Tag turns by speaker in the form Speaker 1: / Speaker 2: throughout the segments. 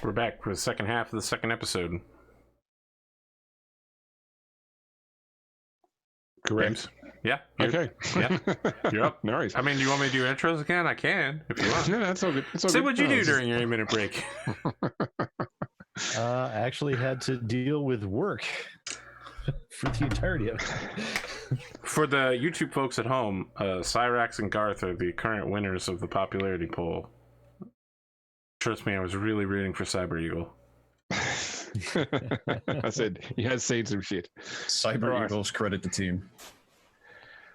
Speaker 1: We're back for the second half of the second episode.
Speaker 2: Correct.
Speaker 1: Yeah.
Speaker 2: Okay.
Speaker 1: Yeah. You're up.
Speaker 2: No worries.
Speaker 1: I mean, do you want me to do intros again? I can, if you want.
Speaker 2: No, that's all good. It's all
Speaker 1: Say
Speaker 2: good.
Speaker 1: what'd you
Speaker 2: No,
Speaker 1: do
Speaker 2: this is-
Speaker 1: during your 8-minute break?
Speaker 3: I actually had to deal with work for the entirety of it.
Speaker 1: For the YouTube folks at home, Cyrax and Garth are the current winners of the popularity poll. Trust me, I was really rooting for Cyber Eagle.
Speaker 2: I said he has seen some shit.
Speaker 4: Cyber
Speaker 2: Right.
Speaker 4: Eagles credit the team.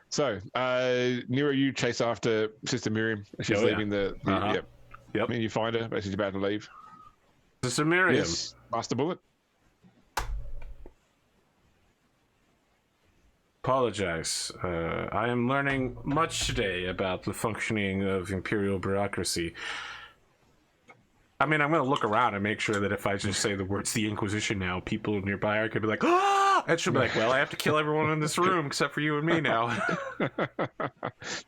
Speaker 2: So, Nero, you chase after Sister Miriam. She's
Speaker 1: Oh, yeah.
Speaker 2: leaving the
Speaker 1: Uh-huh.
Speaker 2: Yep. And you find her, but she's about to leave.
Speaker 1: Sister Miriam.
Speaker 2: Yes, Master Bullet.
Speaker 1: Apologize. I am learning much today about the functioning of Imperial bureaucracy. I mean, I'm going to look around and make sure that if I just say the words the Inquisition now, people nearby are going to be like, ah! And she'll be like, well, I have to kill everyone in this room except for you and me now.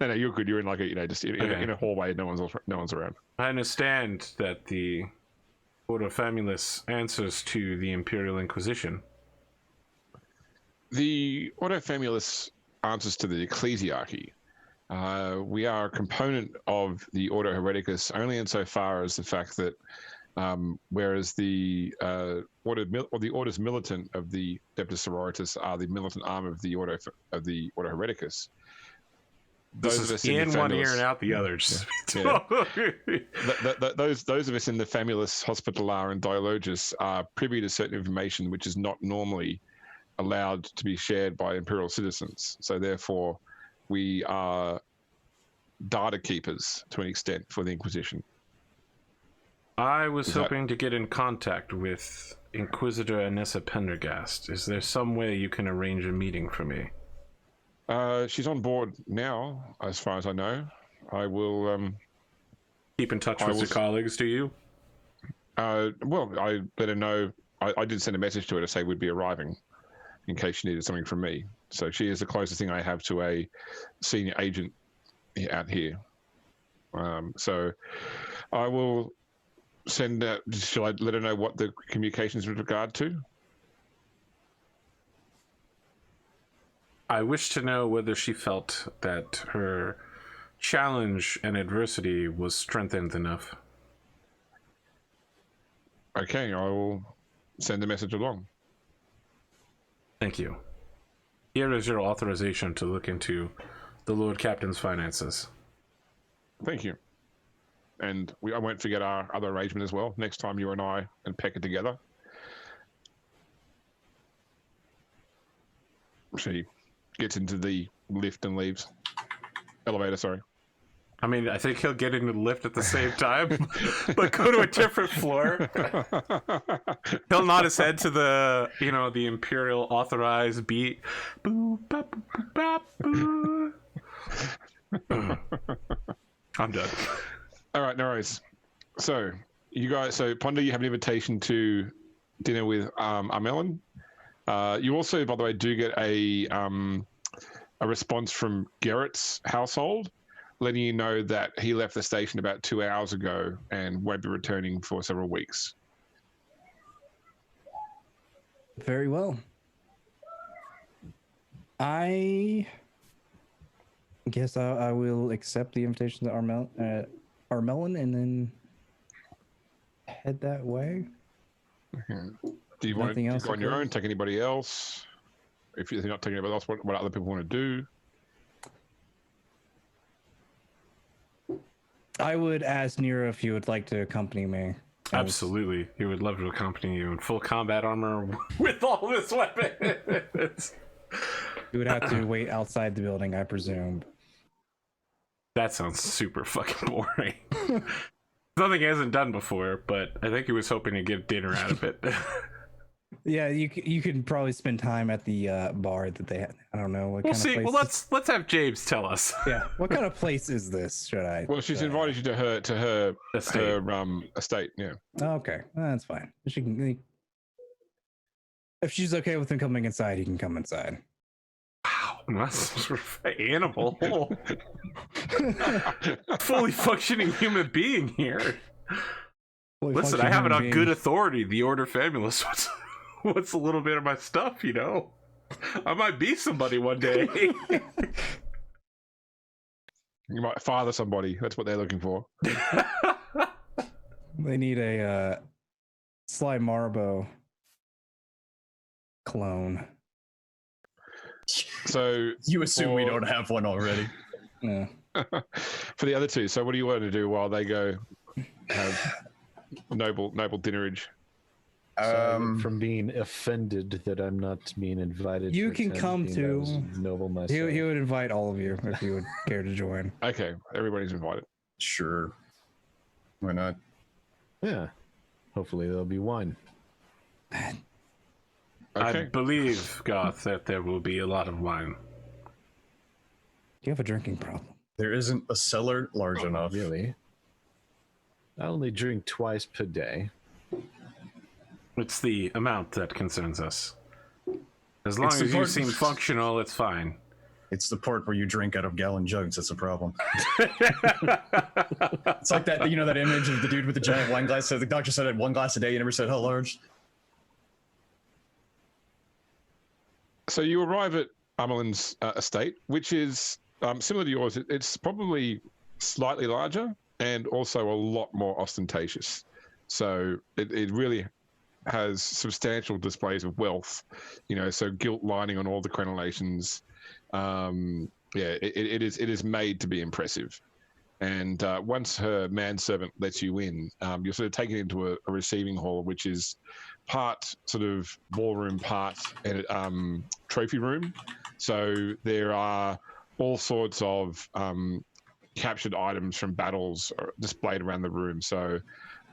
Speaker 2: No, you're good. You're in like a, just in a hallway. No one's around.
Speaker 1: I understand that the Order Famulus answers to the Imperial Inquisition.
Speaker 2: The Ordo Famulus answers to the Ecclesiarchy. We are a component of the Ordo Hereticus only insofar as the fact that whereas the Orders Militant of the Adeptus Sororitas are the militant arm of the Ordo Hereticus.
Speaker 1: This is in one ear and out the others.
Speaker 2: Yeah. Those of us in the Famulus Hospitalar and Dialogus are privy to certain information which is not normally allowed to be shared by Imperial citizens. So therefore, we are data keepers to an extent for the Inquisition.
Speaker 1: I was hoping to get in contact with Inquisitor Anessa Pendergast. Is there some way you can arrange a meeting for me?
Speaker 2: She's on board now, as far as I know. I will
Speaker 1: keep in touch with your colleagues, do you?
Speaker 2: Well, I let her know. I did send a message to her to say we'd be arriving in case she needed something from me. So she is the closest thing I have to a senior agent out here. So I will send shall I let her know what the communications with regard to?
Speaker 1: I wish to know whether she felt that her challenge and adversity was strengthened enough.
Speaker 2: Okay, I will send the message along.
Speaker 1: Thank you. Here is your authorization to look into the Lord Captain's finances.
Speaker 2: Thank you. And I won't forget our other arrangement as well. Next time you and I and Peck are together. She gets into the lift and leaves. Elevator, sorry.
Speaker 1: I mean, I think he'll get into the lift at the same time, but go to a different floor. He'll nod his head to the, the Imperial authorized beat. Boo, bop, boo, bop, boo. I'm done.
Speaker 2: All right, no worries. So, Ponder, you have an invitation to dinner with Armelin. You also, by the way, do get a response from Garrett's household, letting you know that he left the station about 2 hours ago and won't be returning for several weeks.
Speaker 5: Very well. I guess I will accept the invitation to Armelin and then head that way.
Speaker 2: Okay. Do you want to go on your own, take anybody else? If you're not taking anybody else, what other people want to do?
Speaker 5: I would ask Nero if you would like to accompany me.
Speaker 1: Absolutely. He would love to accompany you in full combat armor with all of his weapons.
Speaker 5: You would have to wait outside the building, I presume.
Speaker 1: That sounds super fucking boring. Something he hasn't done before, but I think he was hoping to get dinner out of it.
Speaker 5: Yeah, you can probably spend time at the bar that they had. I don't know what
Speaker 1: We'll
Speaker 5: kind
Speaker 1: see.
Speaker 5: of place.
Speaker 1: Well, let's have James tell us.
Speaker 5: Yeah, what kind of place is this? Should I?
Speaker 2: Well, she's invited you to her estate. Yeah.
Speaker 5: Okay, that's fine. She can. If she's okay with him coming inside, he can come inside.
Speaker 1: Wow, that's sort of an animal. Fully functioning human being here.
Speaker 5: fully
Speaker 1: Listen, I
Speaker 5: functioning
Speaker 1: have it
Speaker 5: human
Speaker 1: on good
Speaker 5: being.
Speaker 1: authority. The Order Famulus. What's a little bit of my stuff, you know? I might be somebody one day.
Speaker 2: You might father somebody. That's what they're looking for.
Speaker 5: They need a Sly Marbo clone.
Speaker 2: So
Speaker 4: You assume we
Speaker 2: for-
Speaker 4: don't have one already.
Speaker 5: Yeah.
Speaker 2: for the other two, so what do you want to do while they go have noble dinnerage?
Speaker 3: From being offended that I'm not being invited.
Speaker 5: You
Speaker 3: to
Speaker 5: can
Speaker 3: attend,
Speaker 5: come
Speaker 3: being that I was
Speaker 5: to-
Speaker 3: noble myself.
Speaker 5: He would invite all of you if you would care to join.
Speaker 2: Okay, everybody's invited.
Speaker 4: Sure. Why not?
Speaker 3: Yeah. Hopefully there'll be wine.
Speaker 2: Okay.
Speaker 1: I believe, Garth, that there will be a lot of wine.
Speaker 5: You have a drinking problem.
Speaker 4: There isn't a cellar large enough.
Speaker 3: Really? I only drink twice per day.
Speaker 1: It's the amount that concerns us. As long
Speaker 4: It's the
Speaker 1: as you
Speaker 4: part-
Speaker 1: seem functional, it's fine.
Speaker 4: It's the part where you drink out of gallon jugs that's a problem. It's like that, you know, that image of the dude with the giant wine glass. So the doctor said I had 1 glass a day. You never said how large.
Speaker 2: So you arrive at Armelin's estate, which is similar to yours. It's probably slightly larger and also a lot more ostentatious. So it really has substantial displays of wealth, you know, so gilt lining on all the crenellations. It is made to be impressive. And once her manservant lets you in, you're sort of taken into a receiving hall, which is part sort of ballroom, part trophy room. So there are all sorts of captured items from battles displayed around the room. So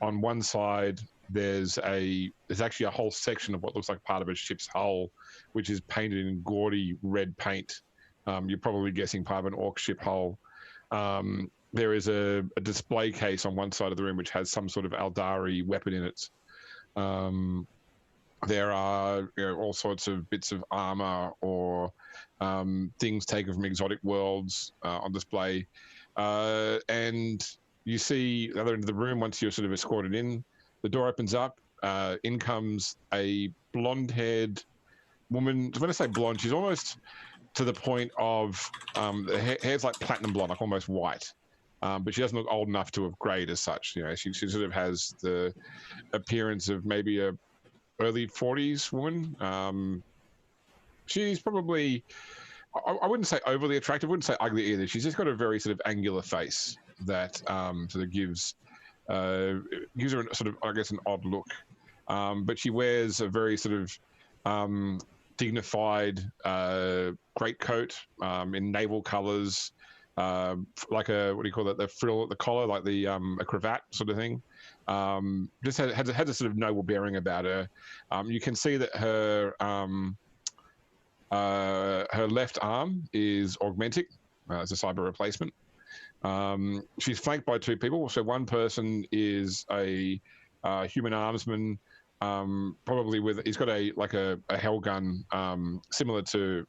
Speaker 2: on one side, there's actually a whole section of what looks like part of a ship's hull, which is painted in gaudy red paint. You're probably guessing part of an orc ship hull. There is a display case on one side of the room which has some sort of Aldari weapon in it. There are all sorts of bits of armor or things taken from exotic worlds on display. And you see the other end of the room, once you're sort of escorted in, the door opens up. In comes a blonde-haired woman. When I say blonde, she's almost to the point of the hair's like platinum blonde, like almost white. But she doesn't look old enough to have grayed as such. You know, she sort of has the appearance of maybe a early 40s woman. She's probably, I wouldn't say overly attractive, I wouldn't say ugly either. She's just got a very sort of angular face that sort of gives her sort of, I guess, an odd look. But she wears a very sort of dignified greatcoat in naval colors, like a, what do you call that, the frill at the collar, like the a cravat sort of thing. Just has a sort of noble bearing about her. You can see that her left arm is augmentic as a cyber replacement. She's flanked by two people. So one person is a human armsman, probably he's got a hell gun, similar to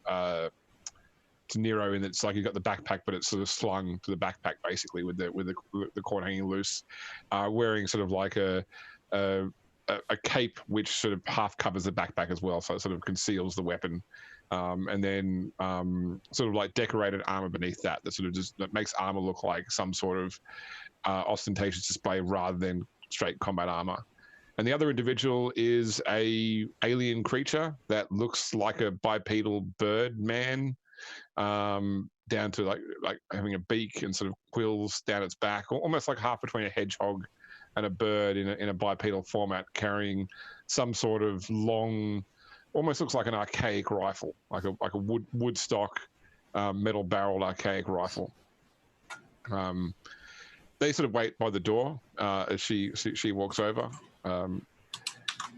Speaker 2: Nero, in that it's like you've got the backpack, but it's sort of slung to the backpack basically with the cord hanging loose, wearing sort of like a cape which sort of half covers the backpack as well, so it sort of conceals the weapon. And then sort of like decorated armor beneath that sort of just that makes armor look like some sort of ostentatious display rather than straight combat armor. And the other individual is a alien creature that looks like a bipedal bird man, down to like having a beak and sort of quills down its back, almost like half between a hedgehog and a bird in a bipedal format, carrying some sort of long, almost looks like an archaic rifle, like a wood stock, metal barreled archaic rifle. They sort of wait by the door as she walks over.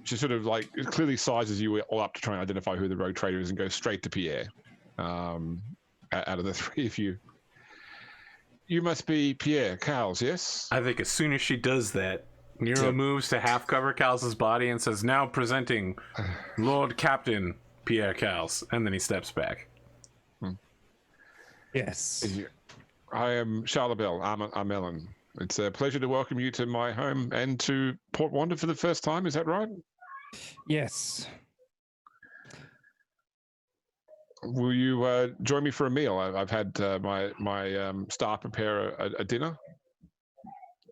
Speaker 2: She sort of like clearly sizes you all up to try and identify who the rogue trader is and goes straight to Pierre. Out of the three of you, you must be Pierre Cowles, yes?
Speaker 1: I think as soon as she does that, Nero moves to half cover Cowles' body and says, "Now presenting Lord Captain Pierre Cowles," and then he steps back.
Speaker 5: Yes.
Speaker 2: I am Charlebel Armelin. It's a pleasure to welcome you to my home and to Port Wanda for the first time. Is that right?
Speaker 5: Yes.
Speaker 2: Will you join me for a meal? I've had my staff prepare a dinner.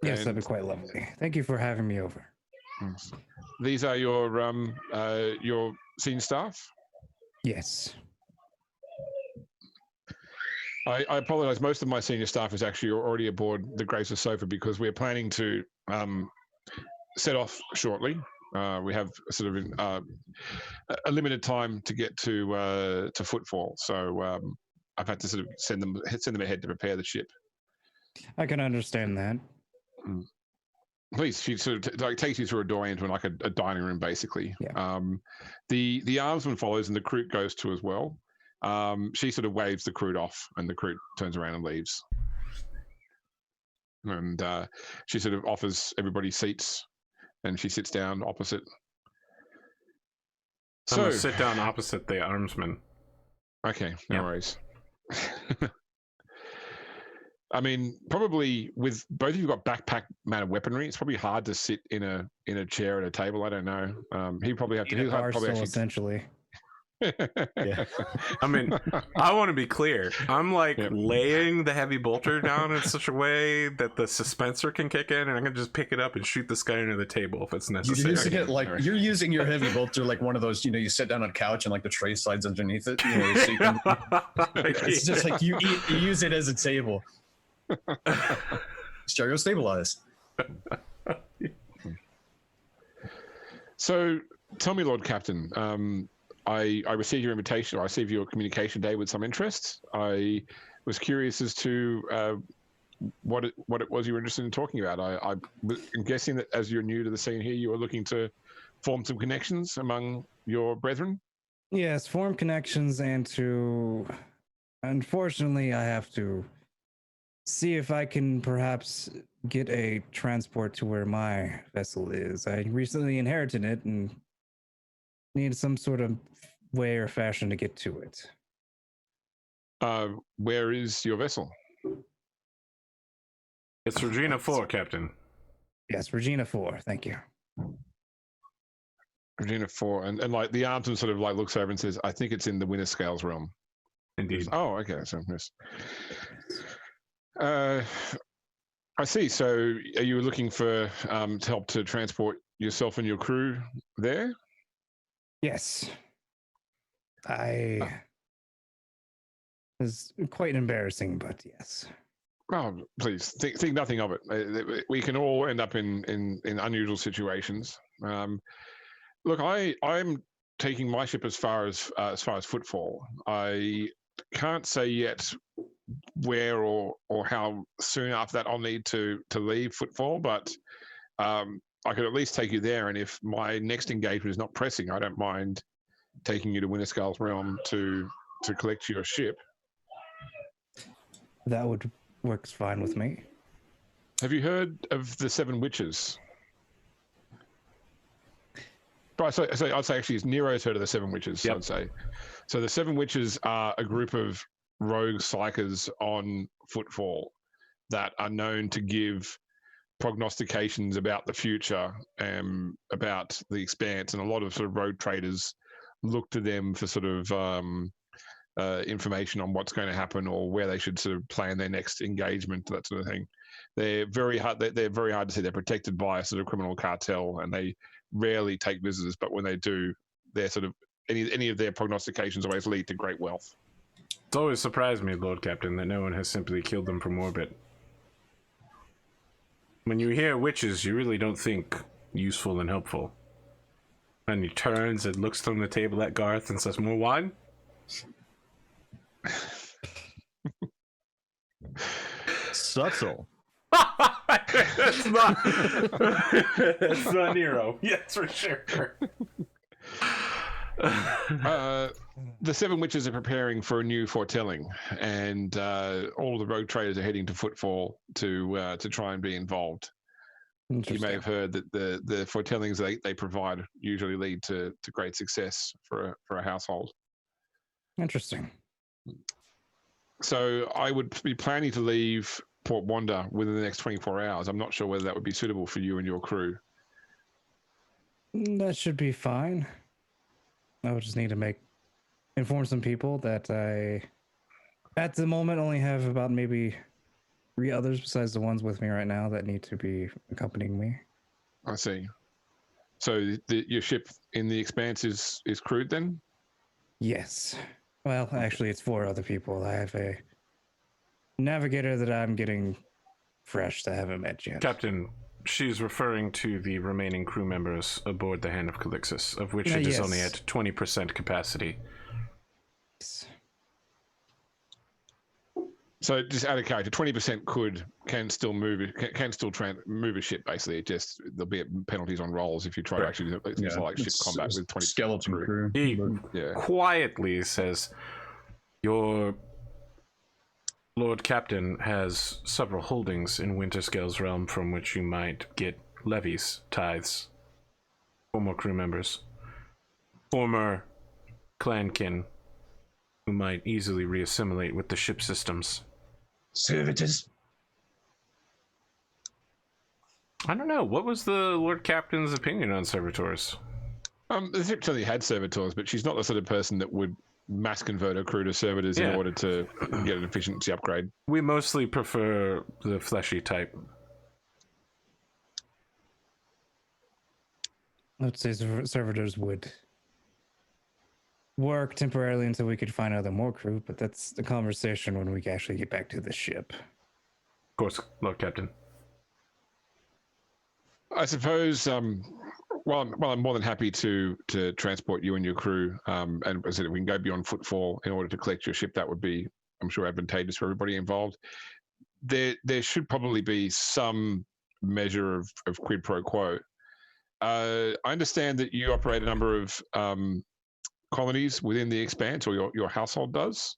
Speaker 5: Yes,
Speaker 2: And
Speaker 5: that'd be quite lovely. Thank you for having me over.
Speaker 2: these are your senior staff.
Speaker 5: Yes.
Speaker 2: I apologize. Most of my senior staff is actually already aboard the Grace of Sofa because we're planning to set off shortly. We have sort of a limited time to get to Footfall, so I've had to sort of send them ahead to prepare the ship.
Speaker 5: I can understand that.
Speaker 2: Please, she sort of takes you through a door into like a dining room, basically.
Speaker 5: Yeah.
Speaker 2: The Armsman follows, and the Kroot goes to as well. She sort of waves the Kroot off, and the Kroot turns around and leaves. And she sort of offers everybody seats, and she sits down opposite.
Speaker 1: I'm gonna sit down opposite the Armsman.
Speaker 2: Okay, no
Speaker 1: Yeah.
Speaker 2: worries. I mean, probably with both of you got backpack amount of weaponry, it's probably hard to sit in a chair at a table. I don't know. He probably have to. He'll
Speaker 5: Bar
Speaker 2: probably
Speaker 5: stool,
Speaker 2: actually.
Speaker 5: essentially.
Speaker 3: Yeah.
Speaker 1: I mean, I want to be clear. I'm like
Speaker 2: Yep.
Speaker 1: laying the heavy bolter down in such a way that the suspensor can kick in, and I can just pick it up and shoot this guy under the table if it's
Speaker 4: You're
Speaker 1: necessary.
Speaker 4: using it like
Speaker 2: Alright.
Speaker 4: you're using your heavy bolter like one of those. You sit down on a couch and like the tray slides underneath it. So you can, it's just like you use it as a table. Stereo stabilize.
Speaker 2: So, tell me, Lord Captain. I received your invitation, or I received your communication day with some interest. I was curious as to what it was you were interested in talking about. I'm guessing that as you're new to the scene here, you are looking to form some connections among your brethren.
Speaker 5: Yes, form connections and to. Unfortunately, I have to see if I can perhaps get a transport to where my vessel is. I recently inherited it and need some sort of way or fashion to get to it.
Speaker 2: Where is your vessel?
Speaker 1: It's Regina 4, Captain.
Speaker 5: Yes, Regina 4. Thank you.
Speaker 2: Regina 4, and like the Armsman sort of like looks over and says, "I think it's in the Winter Scales realm."
Speaker 1: Indeed.
Speaker 2: Oh, okay. So yes. I see. So, are you looking for help to transport yourself and your crew there?
Speaker 5: Yes. It's quite embarrassing, but yes.
Speaker 2: Oh, please think nothing of it. We can all end up in unusual situations. Look, I'm taking my ship as far as Footfall. I can't say yet where or how soon after that I'll need to leave Footfall, but I could at least take you there. And if my next engagement is not pressing, I don't mind taking you to Winterscale's realm to collect your ship.
Speaker 5: That would works fine with me.
Speaker 2: Have you heard of the Seven Witches? Right, so I'd say actually Nero's heard of the Seven Witches.
Speaker 1: Yep.
Speaker 2: I'd say. So the Seven Witches are a group of rogue psychers on Footfall that are known to give prognostications about the future, about the Expanse, and a lot of sort of rogue traders look to them for sort of information on what's going to happen or where they should sort of plan their next engagement, that sort of thing. They're very hard. They're very hard to see. They're protected by a sort of criminal cartel, and they rarely take visitors. But when they do, they're sort of any of their prognostications always lead to great wealth.
Speaker 1: It's always surprised me, Lord Captain, that no one has simply killed them from orbit. When you hear witches, you really don't think useful and helpful. And he turns and looks from the table at Garth and says, "More wine?"
Speaker 3: Subtle.
Speaker 1: That's not. That's not Nero. Yes, for sure.
Speaker 2: The Seven Witches are preparing for a new foretelling, and all of the rogue traders are heading to Footfall to try and be involved. You may have heard that the foretellings they provide usually lead to great success for a household.
Speaker 5: Interesting.
Speaker 2: So I would be planning to leave Port Wanda within the next 24 hours. I'm not sure whether that would be suitable for you and your crew.
Speaker 5: That should be fine. I would just need to inform some people that I, at the moment, only have about maybe 3 others besides the ones with me right now that need to be accompanying me.
Speaker 2: I see. So your ship in the Expanse is crewed then?
Speaker 5: Yes. Well, actually, it's 4 other people. I have a navigator that I'm getting fresh that I haven't met yet.
Speaker 1: Captain, she's referring to the remaining crew members aboard the Hand of Calixis, of which it is only at 20% capacity.
Speaker 2: So just out of character, 20% can still move move a ship. Basically, it just there'll be penalties on rolls if you try to actually do things like ship combat with 20%
Speaker 4: skeleton crew.
Speaker 1: He quietly says, "Your Lord Captain has several holdings in Winterscale's realm from which you might get levies, tithes, former crew members, former clankin who might easily reassimilate with the ship systems."
Speaker 4: Servitors.
Speaker 1: I don't know. What was the Lord Captain's opinion on servitors?
Speaker 2: The ship certainly had servitors, but she's not the sort of person that would mass convert her crew to servitors in order to get an efficiency upgrade.
Speaker 1: We mostly prefer the fleshy type.
Speaker 5: Let's say servitors would work temporarily until we could find other more crew, but that's the conversation when we actually get back to the ship.
Speaker 1: Of course, Lord Captain.
Speaker 2: I suppose, well, I'm more than happy to transport you and your crew, and as I said, if we can go beyond footfall in order to collect your ship, that would be, I'm sure, advantageous for everybody involved. There should probably be some measure of quid pro quo. I understand that you operate a number of colonies within the Expanse, or your household does.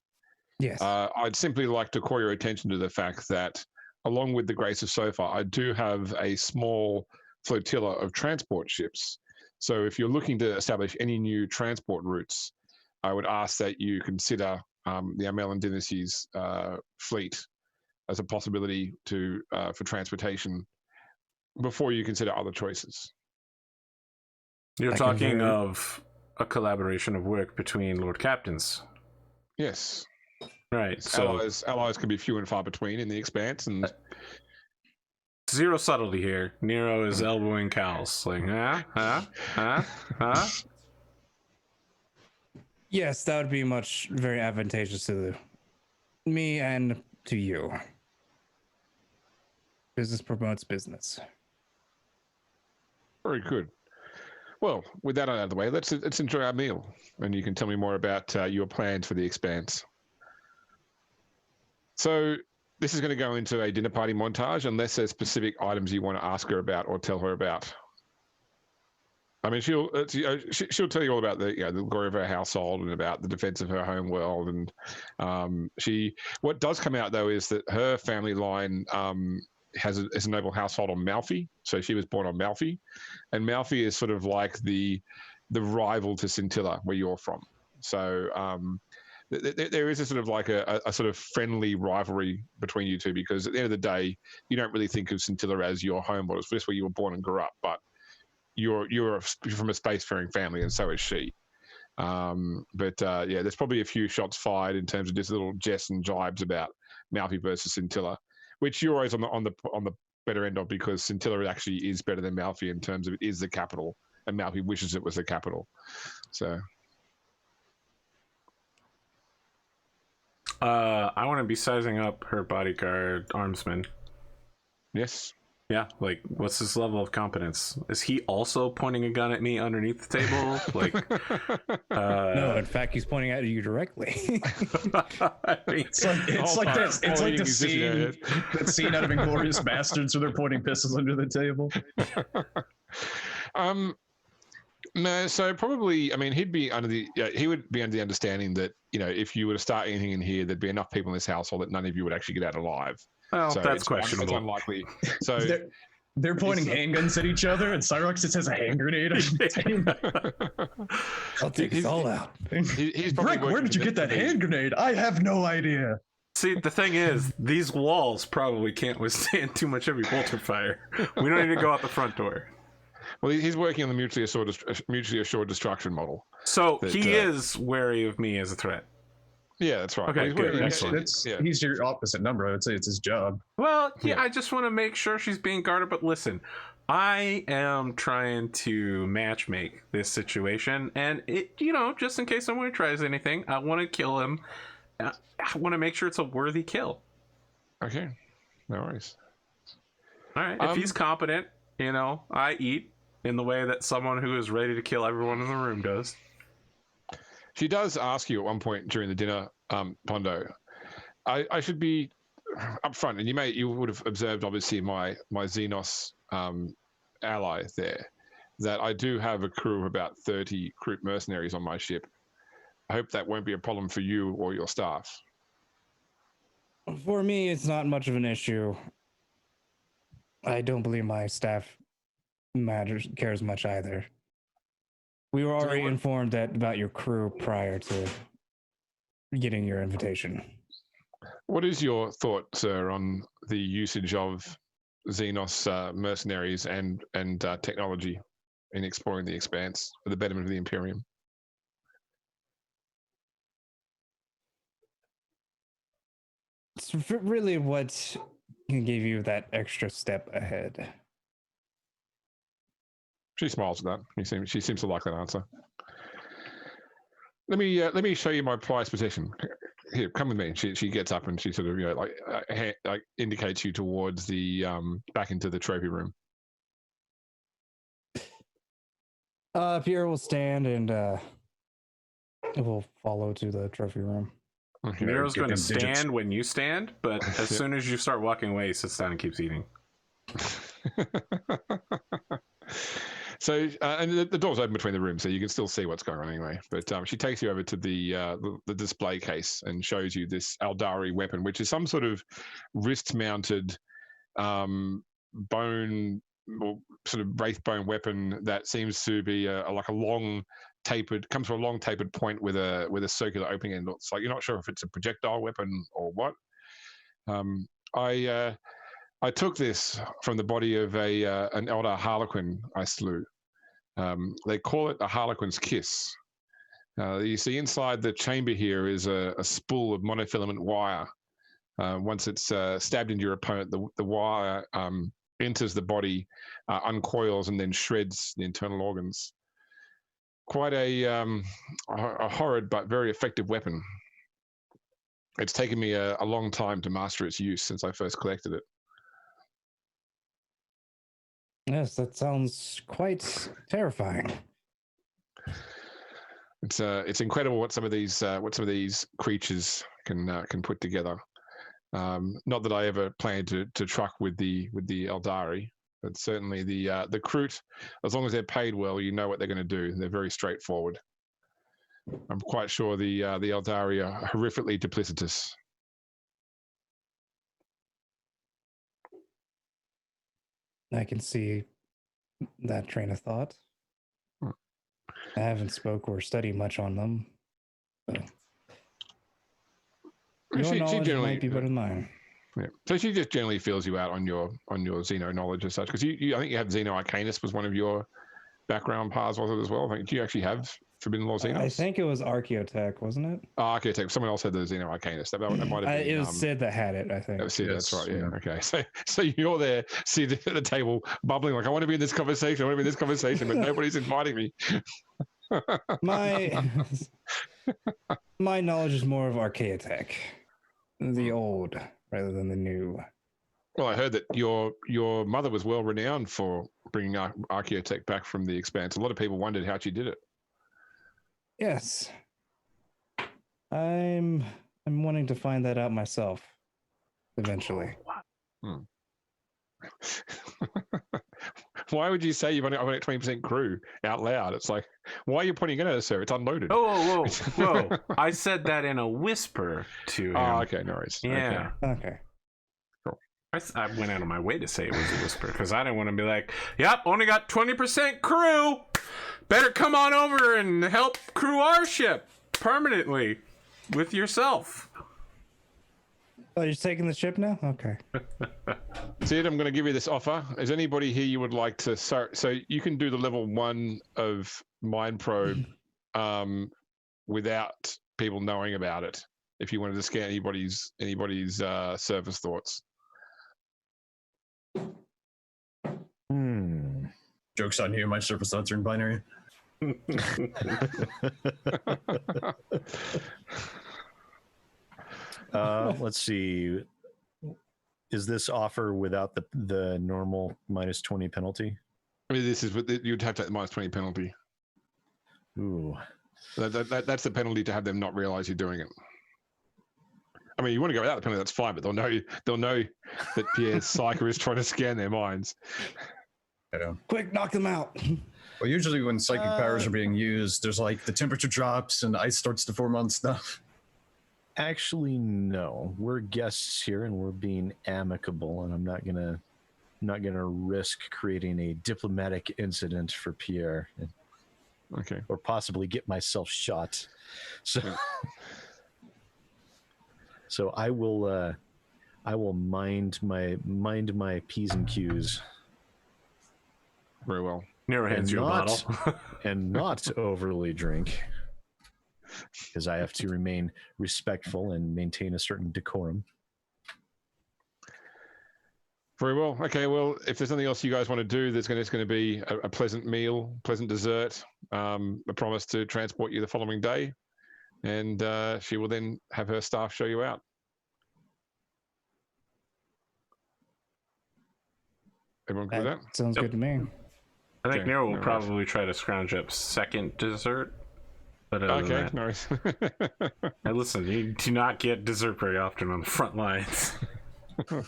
Speaker 5: Yes.
Speaker 2: I'd simply like to call your attention to the fact that, along with the Grace of Sofa, I do have a small flotilla of transport ships. So if you're looking to establish any new transport routes, I would ask that you consider the Armelin dynasty's fleet as a possibility for transportation before you consider other choices.
Speaker 1: You're talking of a collaboration of work between Lord Captains.
Speaker 2: Yes.
Speaker 1: Right. So
Speaker 2: allies can be few and far between in the Expanse, and
Speaker 1: zero subtlety here. Nero is elbowing Cowles, like,
Speaker 5: Yes, that would be very advantageous to me and to you. Business promotes business.
Speaker 2: Very good. Well, with that out of the way, let's enjoy our meal, and you can tell me more about your plans for the Expanse. So this is going to go into a dinner party montage, unless there's specific items you want to ask her about or tell her about. I mean, she'll tell you all about the glory of her household and about the defense of her home world, and what does come out though is that her family line is a noble household on Malfi. So she was born on Malfi, and Malfi is sort of like the rival to Scintilla, where you're from. So there is a sort of like a sort of friendly rivalry between you two, because at the end of the day, you don't really think of Scintilla as your home world. It's just where you were born and grew up, but you're from a spacefaring family, and so is she. There's probably a few shots fired in terms of just little jests and jibes about Malfi versus Scintilla, which you're always on the better end of, because Scintilla actually is better than Malfi in terms of it is the capital, and Malfi wishes it was the capital. So
Speaker 1: I want to be sizing up her bodyguard armsman.
Speaker 2: yes.
Speaker 1: Yeah, like, what's his level of competence? Is he also pointing a gun at me underneath the table? Like,
Speaker 5: no, in fact, he's pointing at you directly.
Speaker 1: I mean,
Speaker 4: It's like the scene out of Inglourious Bastards where they're pointing pistols under the table.
Speaker 2: No, so probably, I mean, he would be under the understanding that, if you were to start anything in here, there'd be enough people in this household that none of you would actually get out alive.
Speaker 1: Well,
Speaker 2: so
Speaker 1: that's questionable.
Speaker 2: It's unlikely. So
Speaker 4: they're pointing handguns at each other, and Cyrax just has a hand grenade on the table.
Speaker 5: I'll take it all out.
Speaker 2: He's probably
Speaker 4: Rick, where did you get that hand grenade? I have no idea.
Speaker 1: See, the thing is, these walls probably can't withstand too much heavy bolter fire. We don't need to go out the front door.
Speaker 2: Well, he's working on the mutually assured destruction model.
Speaker 1: So
Speaker 2: That,
Speaker 1: he is wary of me as a threat.
Speaker 2: Yeah, that's right.
Speaker 1: Okay,
Speaker 2: Well, he's
Speaker 1: good.
Speaker 2: working-
Speaker 1: Excellent.
Speaker 4: He's your opposite number. I would say it's his job.
Speaker 1: Well, yeah,
Speaker 2: Yeah.
Speaker 1: I just want to make sure she's being guarded. But listen, I am trying to matchmake this situation, and it, just in case someone tries anything, I want to kill him. I want to make sure it's a worthy kill.
Speaker 2: Okay, no worries.
Speaker 1: All right. If he's competent, I eat in the way that someone who is ready to kill everyone in the room does.
Speaker 2: She does ask you at one point during the dinner, Pondo. I should be upfront, and you would have observed obviously my Xenos ally there, that I do have a crew of about 30 Kroot mercenaries on my ship. I hope that won't be a problem for you or your staff.
Speaker 5: For me, it's not much of an issue. I don't believe my staff cares much either. We were already informed about your crew prior to getting your invitation.
Speaker 2: What is your thought, sir, on the usage of Xenos mercenaries and technology in exploring the Expanse for the betterment of the Imperium?
Speaker 5: It's really what can give you that extra step ahead.
Speaker 2: She smiles at that. She seems to like that answer. Let me show you my prized possession. Here, come with me. She gets up and she sort of like indicates you towards the back into the trophy room.
Speaker 5: Pierre will stand and will follow to the trophy room.
Speaker 2: Okay.
Speaker 1: Nero's
Speaker 4: get
Speaker 1: going to
Speaker 4: them digits.
Speaker 1: stand when you stand, but as
Speaker 2: Yep.
Speaker 1: soon as you start walking away, he sits down and keeps eating.
Speaker 2: So, and the door's open between the rooms, so you can still see what's going on anyway. But she takes you over to the display case and shows you this Eldari weapon, which is some sort of wrist-mounted bone or sort of wraith bone weapon that seems to be like a long tapered, comes from a long tapered point with a circular opening end. It's like you're not sure if it's a projectile weapon or what. I took this from the body of an Eldar Harlequin I slew. They call it a Harlequin's kiss. You see inside the chamber here is a spool of monofilament wire. Once it's stabbed into your opponent, the wire enters the body, uncoils, and then shreds the internal organs. Quite a horrid but very effective weapon. It's taken me a long time to master its use since I first collected it.
Speaker 5: Yes, that sounds quite terrifying.
Speaker 2: It's incredible what some of these creatures can put together. Not that I ever planned to truck with the Eldari, but certainly the Kroot, as long as they're paid well, you know what they're going to do. They're very straightforward. I'm quite sure the Eldari are horrifically duplicitous.
Speaker 5: I can see that train of thought.
Speaker 2: Hmm.
Speaker 5: I haven't spoke or studied much on them. So. Your knowledge might be better than mine.
Speaker 2: Yeah. So she just generally fills you out on your Xeno knowledge as such, because I think you have Xeno Arcanus was one of your background paths, was it as well? I think, do you actually have Forbidden Law Xenos?
Speaker 5: I think it was Archaeotech, wasn't it?
Speaker 2: Oh, Archaeotech. Someone else had the Xeno Arcanus. That might have been.
Speaker 5: It was Sid that had it, I think.
Speaker 2: That was Sid,
Speaker 4: Yes,
Speaker 2: that's right. Yeah.
Speaker 4: yeah.
Speaker 2: Okay. So you're there, Sid at the table, bubbling like, I want to be in this conversation. I want to be in this conversation, but nobody's inviting me.
Speaker 5: My knowledge is more of Archaeotech, the old rather than the new.
Speaker 2: Well, I heard that your mother was well renowned for bringing Archaeotech back from the Expanse. A lot of people wondered how she did it.
Speaker 5: Yes, I'm wanting to find that out myself eventually.
Speaker 2: Why would you say you've only got 20% crew out loud? It's like, why are you pointing it at us, sir? It's unloaded.
Speaker 1: Oh, whoa. I said that in a whisper to him.
Speaker 2: Oh, okay, no worries.
Speaker 1: Yeah.
Speaker 5: Okay.
Speaker 1: I went out of my way to say it was a whisper because I didn't want to be like, yep, only got 20% crew. Better come on over and help crew our ship permanently with yourself.
Speaker 5: Oh, you're taking the ship now? Okay.
Speaker 2: Sid, I'm going to give you this offer. Is anybody here you would like to start? So you can do the level 1 of Mind Probe without people knowing about it. If you wanted to scan anybody's surface thoughts.
Speaker 4: Joke's on you. My surface thoughts are in binary.
Speaker 3: Let's see. Is this offer without the normal -20 penalty?
Speaker 2: I mean, this is what you'd have to have -20 penalty.
Speaker 3: Ooh.
Speaker 2: That's the penalty to have them not realize you're doing it. I mean, you want to go without the penalty, that's fine, but they'll know that Pierre's psyker is trying to scan their minds.
Speaker 4: I know.
Speaker 5: Quick, knock them out.
Speaker 4: Well, usually when psychic powers are being used, there's like the temperature drops and ice starts to form on stuff.
Speaker 3: Actually, no. We're guests here, and we're being amicable, and I'm not gonna risk creating a diplomatic incident for Pierre,
Speaker 2: Okay.
Speaker 3: or possibly get myself shot. So, so I will mind my P's and Q's.
Speaker 2: Very well.
Speaker 1: Nero hands you a bottle.
Speaker 3: And not overly drink, because I have to remain respectful and maintain a certain decorum.
Speaker 2: Very well. Okay. Well, if there's nothing else you guys want to do, there's going to be a pleasant meal, pleasant dessert, a promise to transport you the following day, and she will then have her staff show you out. Everyone good with that?
Speaker 5: Sounds good to me.
Speaker 1: I think
Speaker 2: Okay,
Speaker 1: Nero will
Speaker 2: no
Speaker 1: probably try to scrounge up second dessert. But other than
Speaker 2: Okay.
Speaker 1: that-
Speaker 2: Nice.
Speaker 1: Hey, listen, you do not get dessert very often on the front lines.
Speaker 2: I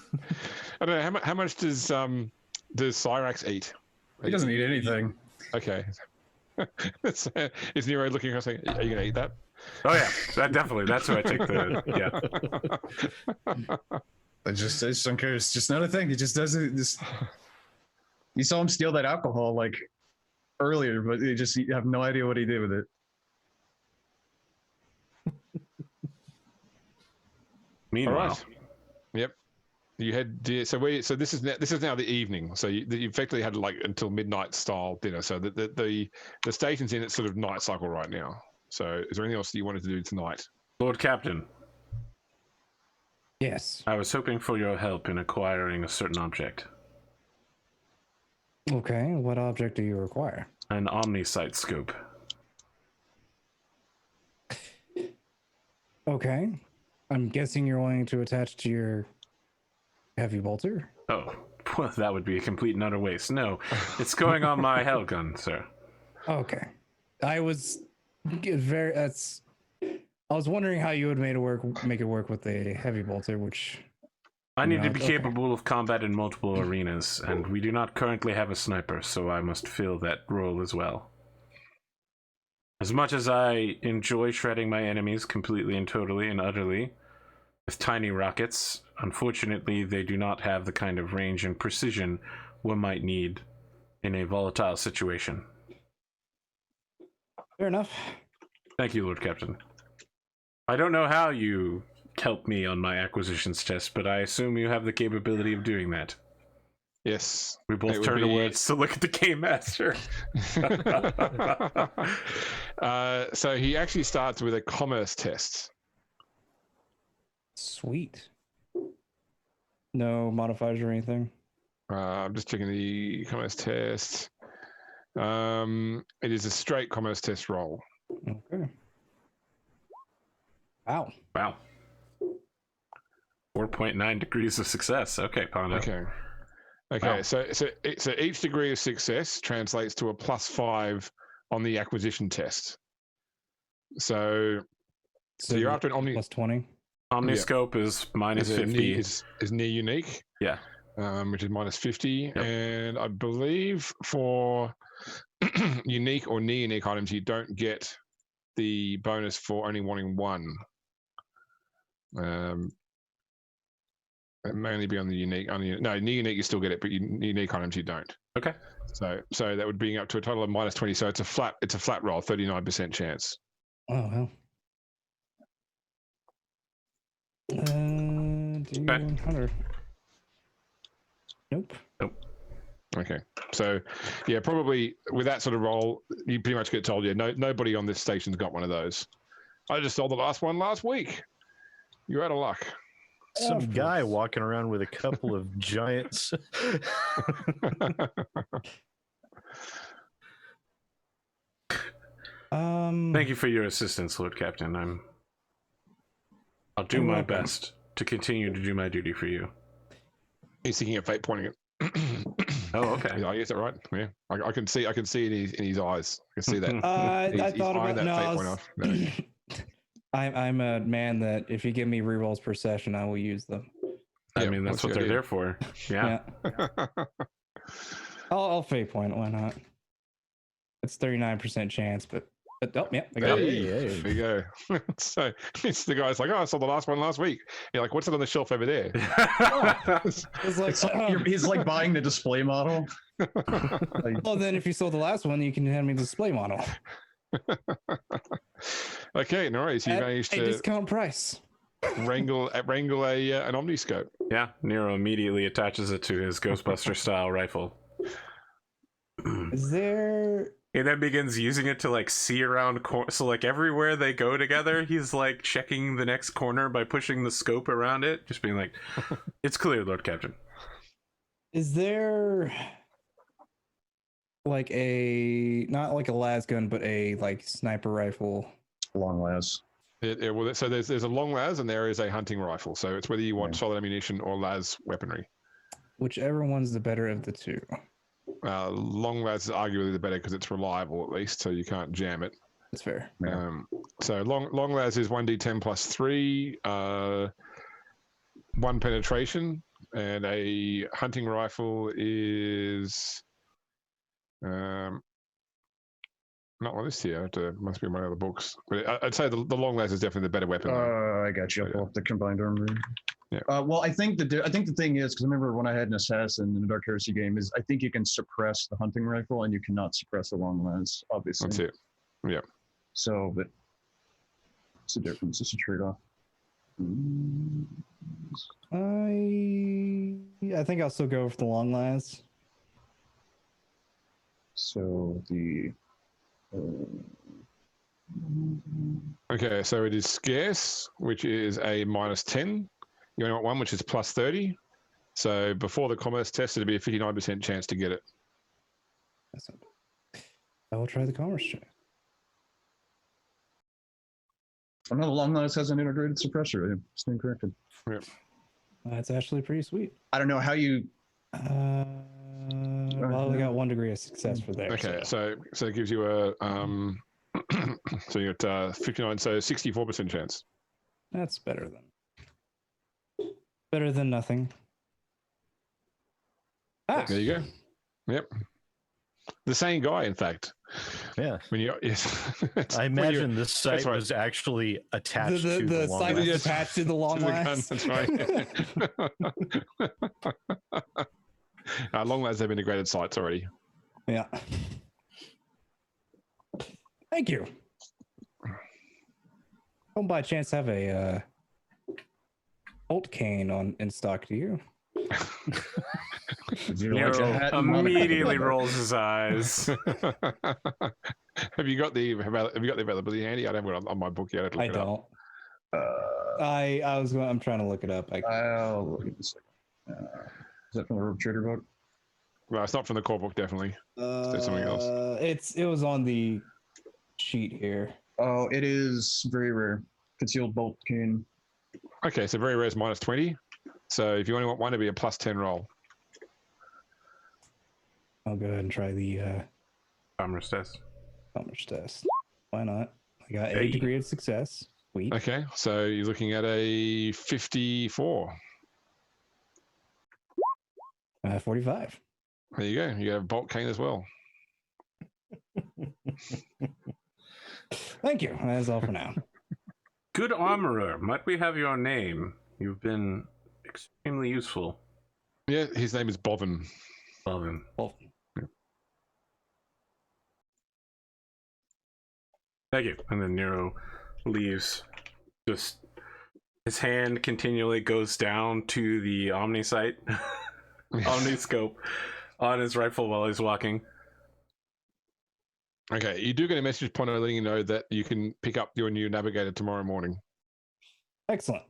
Speaker 2: don't know how much does Cyrax eat?
Speaker 4: He doesn't eat anything.
Speaker 2: Okay. Is Nero looking around saying, "Are you going to eat that?"
Speaker 1: Oh yeah, definitely. That's who I take the
Speaker 4: I just don't care. It's just not a thing. He just doesn't. Just you saw him steal that alcohol like earlier, but you have no idea what he did with it.
Speaker 1: Meanwhile,
Speaker 2: All right. Yep. You had so this is now the evening. So you effectively had like until midnight style dinner. So the station's in its sort of night cycle right now. So is there anything else that you wanted to do tonight?
Speaker 1: Lord Captain,
Speaker 5: Yes.
Speaker 1: I was hoping for your help in acquiring a certain object.
Speaker 5: Okay. What object do you require?
Speaker 1: An omnisite scope.
Speaker 5: Okay. I'm guessing you're wanting to attach to your heavy bolter?
Speaker 1: Oh, well, that would be a complete and utter waste. No, it's going on my hell gun, sir.
Speaker 5: Okay. I was wondering how you would make it work with a heavy bolter, which
Speaker 1: I need to be
Speaker 5: Okay.
Speaker 1: capable of combat in multiple arenas, and we do not currently have a sniper, so I must fill that role as well. As much as I enjoy shredding my enemies completely and totally and utterly with tiny rockets, unfortunately they do not have the kind of range and precision one might need in a volatile situation.
Speaker 5: fair enough.
Speaker 1: Thank you, Lord Captain. I don't know how you helped me on my acquisitions test, but I assume you have the capability of doing that.
Speaker 2: Yes.
Speaker 1: We both
Speaker 2: It would
Speaker 1: turn
Speaker 2: be-
Speaker 1: towards to look at the game master.
Speaker 2: So he actually starts with a commerce test.
Speaker 5: Sweet. No modifiers or anything.
Speaker 2: I'm just checking the commerce test. It is a straight commerce test roll.
Speaker 5: Okay. Wow.
Speaker 1: Wow. 4.9 degrees of success. Okay, Pondo.
Speaker 2: Okay.
Speaker 1: Wow.
Speaker 2: So each degree of success translates to a +5 on the acquisition test. So you're after an omni.
Speaker 5: Plus 20.
Speaker 1: Omniscope is minus
Speaker 2: Is
Speaker 1: 50.
Speaker 2: is near unique.
Speaker 1: Yeah.
Speaker 2: Which is minus 50,
Speaker 1: Yep.
Speaker 2: and I believe for unique or near unique items, you don't get the bonus for only wanting one. It may only be on the unique. No, near unique you still get it, but unique items you don't.
Speaker 1: Okay.
Speaker 2: So that would bring up to a total of minus 20. So it's a flat roll, 39% chance.
Speaker 5: Oh, well. 100. Nope.
Speaker 2: Okay, so yeah, probably with that sort of roll, you pretty much get told, yeah, nobody on this station's got one of those. I just sold the last one last week. You're out of luck.
Speaker 3: Some
Speaker 5: Of
Speaker 3: guy
Speaker 5: course.
Speaker 3: walking around with a couple of giants.
Speaker 1: Thank you for your assistance, Lord Captain. I'll do
Speaker 5: You're
Speaker 1: my
Speaker 5: welcome.
Speaker 1: best to continue to do my duty for you.
Speaker 2: He's thinking of fate pointing it.
Speaker 1: Oh, okay.
Speaker 2: Yeah, is that right? Yeah, I can see in his eyes. I can see that.
Speaker 5: I
Speaker 2: He's
Speaker 5: thought
Speaker 2: eyeing
Speaker 5: about
Speaker 2: that fate
Speaker 5: no.
Speaker 2: point off. No.
Speaker 5: I'm a man that if you give me rerolls per session, I will use them.
Speaker 1: I
Speaker 2: Yeah,
Speaker 1: mean, that's what
Speaker 2: the
Speaker 1: they're
Speaker 2: idea.
Speaker 1: there for. Yeah.
Speaker 5: I'll fate point. Why not? It's 39% chance, but oh yeah, I got it.
Speaker 2: Hey, there you go. So it's the guy's like, oh, I saw the last one last week. You're like, what's it on the shelf over there?
Speaker 5: It's like,
Speaker 4: It's like he's like buying the display model.
Speaker 5: well, then if you sold the last one, you can hand me the display model
Speaker 2: Okay, no worries. You
Speaker 5: at
Speaker 2: managed
Speaker 5: a
Speaker 2: to
Speaker 5: discount price.
Speaker 2: wrangle an omniscope.
Speaker 1: Yeah, Nero immediately attaches it to his Ghostbuster style rifle.
Speaker 5: Is there?
Speaker 1: He then begins using it to like see around so like everywhere they go together, he's like checking the next corner by pushing the scope around it, just being like, it's clear, Lord Captain.
Speaker 5: Is there like a not like a las gun, but a like sniper rifle?
Speaker 4: Long las.
Speaker 2: Well, so there's a long las and there is a hunting rifle. So it's whether you want
Speaker 4: Yeah.
Speaker 2: solid ammunition or las weaponry.
Speaker 5: Whichever one's the better of the two.
Speaker 2: Long las is arguably the better because it's reliable at least, so you can't jam it.
Speaker 5: That's fair.
Speaker 4: Yeah.
Speaker 2: So long las is 1d10 plus 3, 1 penetration, and a hunting rifle is not on this here. Must be in my other books. But I'd say the long las is definitely the better weapon. though.
Speaker 4: I got you. I'll pull up the combined armor.
Speaker 2: Yeah.
Speaker 4: Well, I think the thing is, because I remember when I had an assassin in the Dark Heresy game, is I think you can suppress the hunting rifle and you cannot suppress the long lens, obviously.
Speaker 2: That's it. Yeah.
Speaker 4: So, but it's a difference. It's a trade-off.
Speaker 5: I think I'll still go for the long las.
Speaker 4: So the.
Speaker 2: Okay, so it is scarce, which is a -10. You only want one, which is plus 30. So before the commerce test, it'd be a 59% chance to get it.
Speaker 5: That's not bad. I will try the commerce check.
Speaker 4: I know the long lens has an integrated suppressor. I stand corrected.
Speaker 5: That's actually pretty sweet.
Speaker 4: I don't know how you.
Speaker 5: Well, we got 1 degree of success for there.
Speaker 2: Okay, so it gives you a so you got 59, so 64% chance.
Speaker 5: That's better than nothing. Ah,
Speaker 2: There you go. Yep. The same guy, in fact.
Speaker 3: Yeah.
Speaker 2: When you yes,
Speaker 3: I imagine this site
Speaker 2: right.
Speaker 3: was actually attached to
Speaker 5: the
Speaker 3: long
Speaker 5: site
Speaker 3: lens.
Speaker 5: was attached to the long
Speaker 2: to the gun,
Speaker 5: lens.
Speaker 2: that's right. Long lads have integrated sites already.
Speaker 5: Yeah. Thank you. Don't by chance have a bolt cane in stock, do you?
Speaker 1: Nero immediately rolls his eyes.
Speaker 2: Have you got the availability handy? I don't have it on my book yet.
Speaker 5: I don't. I'm trying to look it up.
Speaker 4: I'll look at this. Is that from the Rogue Trader book?
Speaker 2: Well, it's not from the core book, definitely. It's something else.
Speaker 5: It was on the sheet here.
Speaker 4: Oh, it is very rare. Concealed bolt cane.
Speaker 2: Okay, so very rare is -20. So if you only want one, it'd be a +10 roll.
Speaker 5: I'll go ahead and try the
Speaker 1: Commerce test.
Speaker 5: commerce test. Why not? I got
Speaker 1: Hey.
Speaker 5: 8 degree of success. Sweet.
Speaker 2: Okay, so you're looking at a 54.
Speaker 5: 45.
Speaker 2: There you go. You have bolt cane as well.
Speaker 5: Thank you. That's all for now.
Speaker 1: Good armorer, might we have your name? You've been extremely useful.
Speaker 2: Yeah, his name is Boven.
Speaker 1: Well,
Speaker 5: Well,
Speaker 1: thank you. And then Nero leaves, just His hand continually goes down to the omnisite, omniscope on his rifle while he's walking.
Speaker 2: Okay, you do get a message, Pono, letting you know that you can pick up your new navigator tomorrow morning.
Speaker 5: Excellent.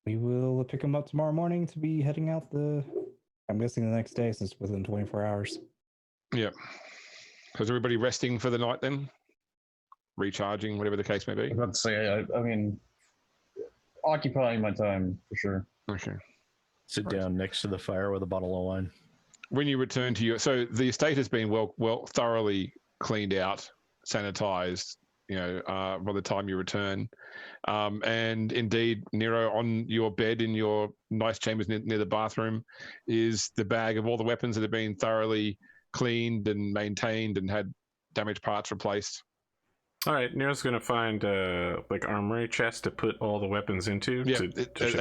Speaker 5: We will pick him up tomorrow morning to be heading out I'm guessing the next day, since within 24 hours.
Speaker 2: Yeah. Is everybody resting for the night then? Recharging, whatever the case may be?
Speaker 4: I was about to say, I mean, occupying my time for sure.
Speaker 2: Okay.
Speaker 3: Sit down next to the fire with a bottle of wine.
Speaker 2: When you return to so the estate has been well thoroughly cleaned out, sanitized, by the time you return. And indeed, Nero, on your bed in your nice chambers near the bathroom is the bag of all the weapons that have been thoroughly cleaned and maintained and had damaged parts replaced.
Speaker 1: All right, Nero's gonna find armory chest to put all the weapons into.
Speaker 2: Yeah,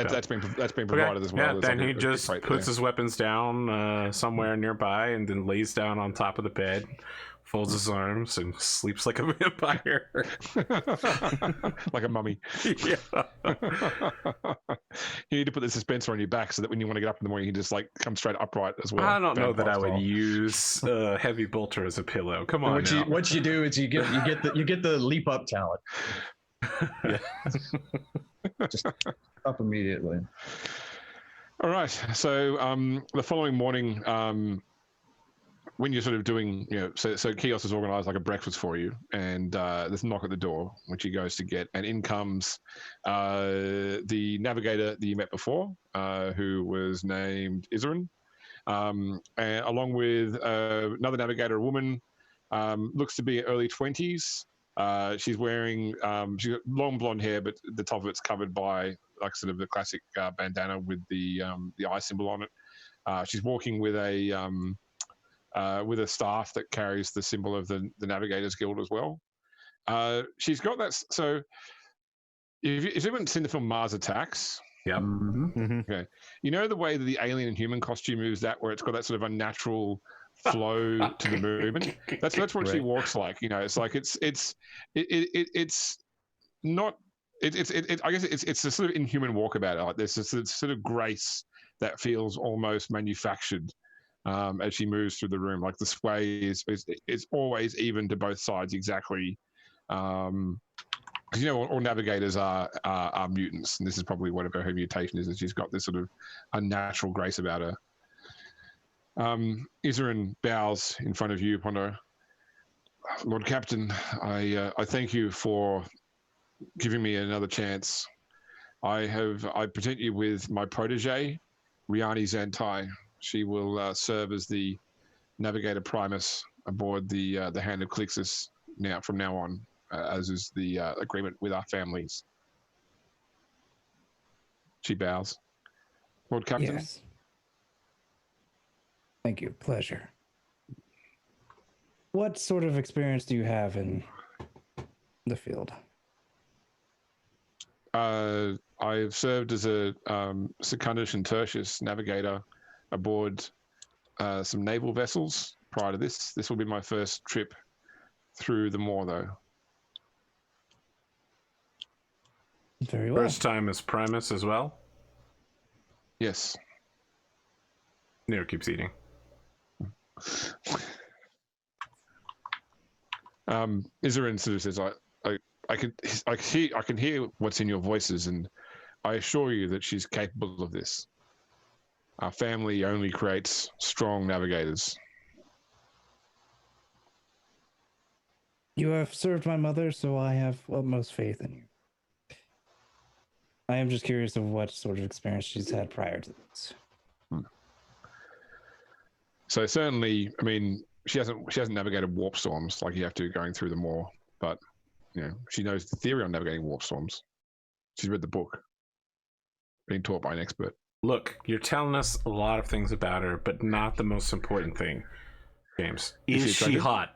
Speaker 2: that's been provided as well.
Speaker 1: Yeah, then he just puts his weapons down somewhere nearby, and then lays down on top of the bed, folds his arms, and sleeps like a vampire,
Speaker 2: like a mummy.
Speaker 1: Yeah.
Speaker 2: You need to put the suspensor on your back so that when you want to get up in the morning, you can just come straight upright as well.
Speaker 1: I don't know that I would use heavy bolter as a pillow. Come on.
Speaker 4: What you do is you get the leap up talent.
Speaker 3: Yeah.
Speaker 4: Just up immediately.
Speaker 2: All right. So the following morning, when you're sort of doing, so Kios has organized like a breakfast for you, and there's a knock at the door, which he goes to get, and in comes the navigator that you met before, who was named Izarin, and along with another navigator, a woman, looks to be early 20s. She's wearing, she's got long blonde hair, but the top of it's covered by like sort of the classic bandana with the eye symbol on it. She's walking with a staff that carries the symbol of the Navigators Guild as well. She's got that. So, if you haven't seen the film Mars Attacks,
Speaker 1: yeah,
Speaker 2: okay, you know the way that the alien and human costume moves that, where it's got that sort of unnatural flow to the movement. That's what
Speaker 3: Right.
Speaker 2: she walks like. It's like it's not. I guess it's a sort of inhuman walk about it. Like there's this sort of grace that feels almost manufactured. As she moves through the room, like the sway is always even to both sides exactly. Because all navigators are mutants, and this is probably whatever her mutation is. That she's got this sort of unnatural grace about her. Izarin bows in front of you, Pondo. Lord Captain, I thank you for giving me another chance. I present you with my protege, Riani Zantai. She will serve as the Navigator Primus aboard the Hand of Calixis from now on, as is the agreement with our families. She bows. Lord Captain?
Speaker 5: Yes. Thank you. Pleasure. What sort of experience do you have in the field?
Speaker 2: I've served as a Secundus and Tertius navigator aboard some naval vessels prior to this. This will be my first trip through the Moor, though.
Speaker 5: Very well.
Speaker 1: First time as Primus as well.
Speaker 2: Yes.
Speaker 1: Nero keeps eating.
Speaker 2: Izarin sort of says, I can hear what's in your voices, and I assure you that she's capable of this. Our family only creates strong navigators.
Speaker 5: You have served my mother, so I have utmost faith in you. I am just curious of what sort of experience she's had prior to this.
Speaker 2: So certainly, I mean, she hasn't navigated warp storms like you have to going through the Moor, but she knows the theory on navigating warp storms. She's read the book, being taught by an expert.
Speaker 1: Look, you're telling us a lot of things about her, but not the most important thing, James. Is she hot?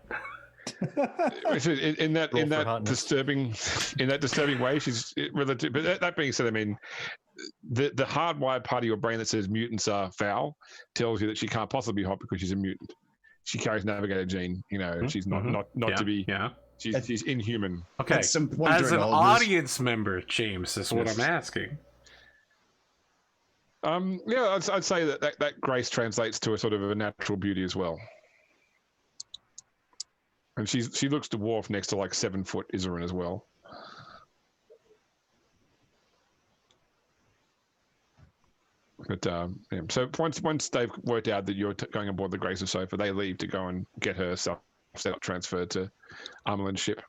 Speaker 2: in that disturbing way, she's relative. But that being said, I mean, the hardwired part of your brain that says mutants are foul tells you that she can't possibly be hot because she's a mutant. She carries navigator gene. She's not to be She's inhuman.
Speaker 1: Okay,
Speaker 4: At some point
Speaker 1: as
Speaker 4: during
Speaker 1: an
Speaker 4: all of this-
Speaker 1: audience member, James, is what
Speaker 2: Yes.
Speaker 1: I'm asking.
Speaker 2: Yeah, I'd say that grace translates to a sort of a natural beauty as well. And she looks dwarf next to like 7-foot Izarin as well. But yeah. So once they've worked out that you're going aboard the Grace of Sofa, they leave to go and get her stuff set up, transferred to Armelin's ship.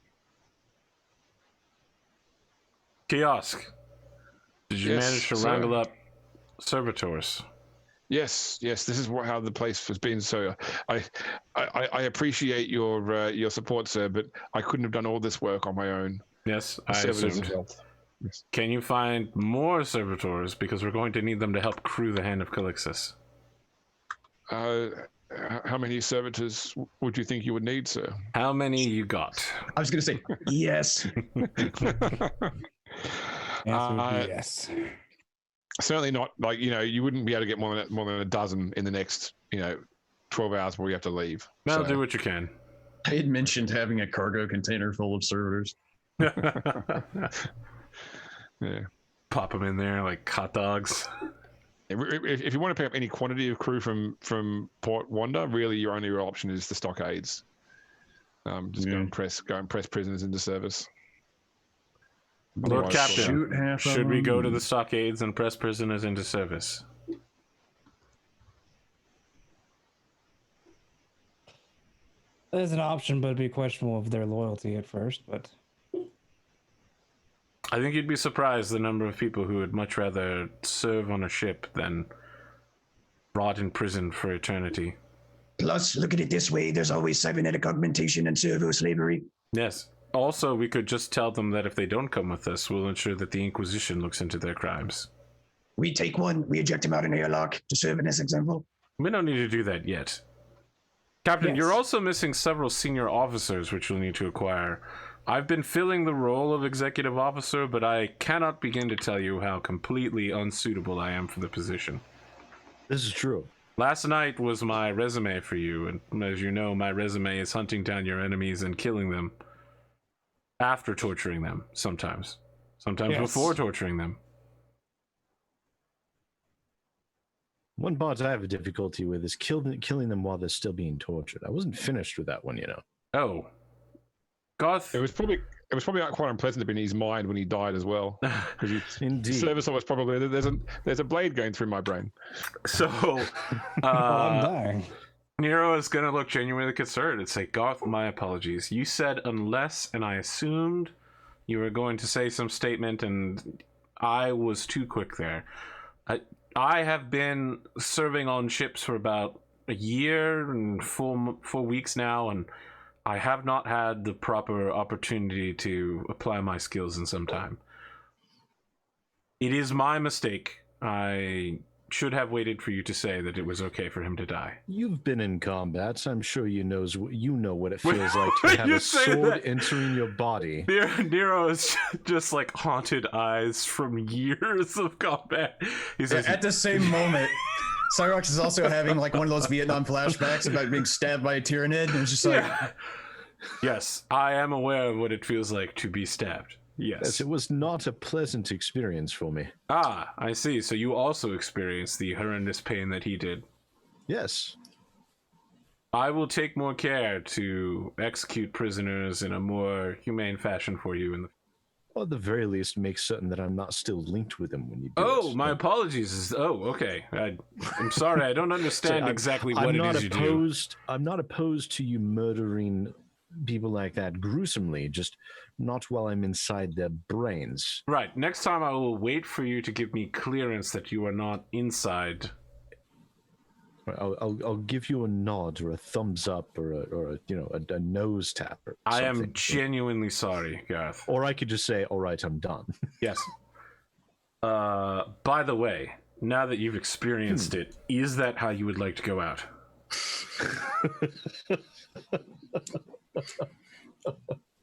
Speaker 1: Kiosk, did you
Speaker 2: Yes,
Speaker 1: manage to
Speaker 2: sir.
Speaker 1: wrangle up servitors?
Speaker 2: Yes. This is how the place has been. So I appreciate your support, sir, but I couldn't have done all this work on my own.
Speaker 1: Yes,
Speaker 2: The
Speaker 1: I
Speaker 2: servitors
Speaker 1: assumed.
Speaker 2: have helped. Yes.
Speaker 1: Can you find more servitors? Because we're going to need them to help crew the Hand of Calixis.
Speaker 2: How many servitors would you think you would need, sir?
Speaker 1: How many you got?
Speaker 4: I was gonna say yes.
Speaker 5: Answer would be yes.
Speaker 2: Certainly not. Like, you wouldn't be able to get more than a dozen in the next 12 hours before you have to leave.
Speaker 1: No,
Speaker 2: So-
Speaker 1: do what you can.
Speaker 4: I had mentioned having a cargo container full of servitors.
Speaker 2: Yeah.
Speaker 1: Pop them in there like hot dogs.
Speaker 2: If you want to pick up any quantity of crew from Port Wanda, really your only real option is the stockades. Just go and press prisoners into service.
Speaker 1: Lord
Speaker 2: Otherwise,
Speaker 1: Captain,
Speaker 4: Shoot half of
Speaker 1: should we go to
Speaker 4: them.
Speaker 1: the stockades and press prisoners into service?
Speaker 5: There's an option, but it'd be questionable of their loyalty at first. But
Speaker 1: I think you'd be surprised the number of people who would much rather serve on a ship than rot in prison for eternity.
Speaker 6: Plus, look at it this way, there's always cybernetic augmentation and servo slavery.
Speaker 1: Yes. Also, we could just tell them that if they don't come with us, we'll ensure that the Inquisition looks into their crimes.
Speaker 6: We take one, we eject him out an airlock to serve as example.
Speaker 1: We don't need to do that yet. Captain,
Speaker 5: Yes.
Speaker 1: you're also missing several senior officers which you'll need to acquire. I've been filling the role of executive officer, but I cannot begin to tell you how completely unsuitable I am for the position.
Speaker 3: This is true.
Speaker 1: Last night was my resume for you, and as you know, my resume is hunting down your enemies and killing them after torturing them, sometimes. Sometimes
Speaker 5: Yes.
Speaker 1: before torturing them.
Speaker 3: One part I have a difficulty with is killing them while they're still being tortured. I wasn't finished with that one,
Speaker 1: Oh. Garth.
Speaker 2: It was probably quite unpleasant to be in his mind when he died as well. Because
Speaker 3: Indeed.
Speaker 2: service was probably there's a blade going through my brain.
Speaker 1: So,
Speaker 5: I'm dying.
Speaker 1: Nero is going to look genuinely concerned and say, Garth, my apologies. You said unless, and I assumed you were going to say some statement, and I was too quick there. I have been serving on ships for about a year and 4 weeks now, and I have not had the proper opportunity to apply my skills in some time. It is my mistake. I should have waited for you to say that it was okay for him to die.
Speaker 3: You've been in combat, so I'm sure you know what it feels like to have
Speaker 1: You
Speaker 3: a
Speaker 1: say
Speaker 3: sword
Speaker 1: that.
Speaker 3: entering your body.
Speaker 1: Nero is just like haunted eyes from years of combat. He says,
Speaker 4: At the same moment, Cyrax is also having like one of those Vietnam flashbacks about being stabbed by a Tyranid, and it's just like,
Speaker 1: yes, I am aware of what it feels like to be stabbed.
Speaker 3: Yes,
Speaker 1: Yes.
Speaker 3: it was not a pleasant experience for me.
Speaker 1: Ah, I see. So you also experienced the horrendous pain that he did.
Speaker 3: Yes.
Speaker 1: I will take more care to execute prisoners in a more humane fashion for you.
Speaker 3: Or at the very least, make certain that I'm not still linked with him when you do
Speaker 1: Oh,
Speaker 3: it.
Speaker 1: my apologies. Oh, okay. I'm sorry. I don't understand
Speaker 3: I'm-
Speaker 1: exactly what
Speaker 3: I'm
Speaker 1: it
Speaker 3: not
Speaker 1: is you do.
Speaker 3: opposed. I'm not opposed to you murdering people like that gruesomely, just not while I'm inside their brains.
Speaker 1: Right. Next time I will wait for you to give me clearance that you are not inside.
Speaker 3: I'll give you a nod or a thumbs up or a nose tap or
Speaker 1: I am
Speaker 3: something.
Speaker 1: genuinely sorry, Garth.
Speaker 3: Or I could just say, all right, I'm done.
Speaker 1: Yes. By the way, now that you've experienced it, is that how you would like to go out?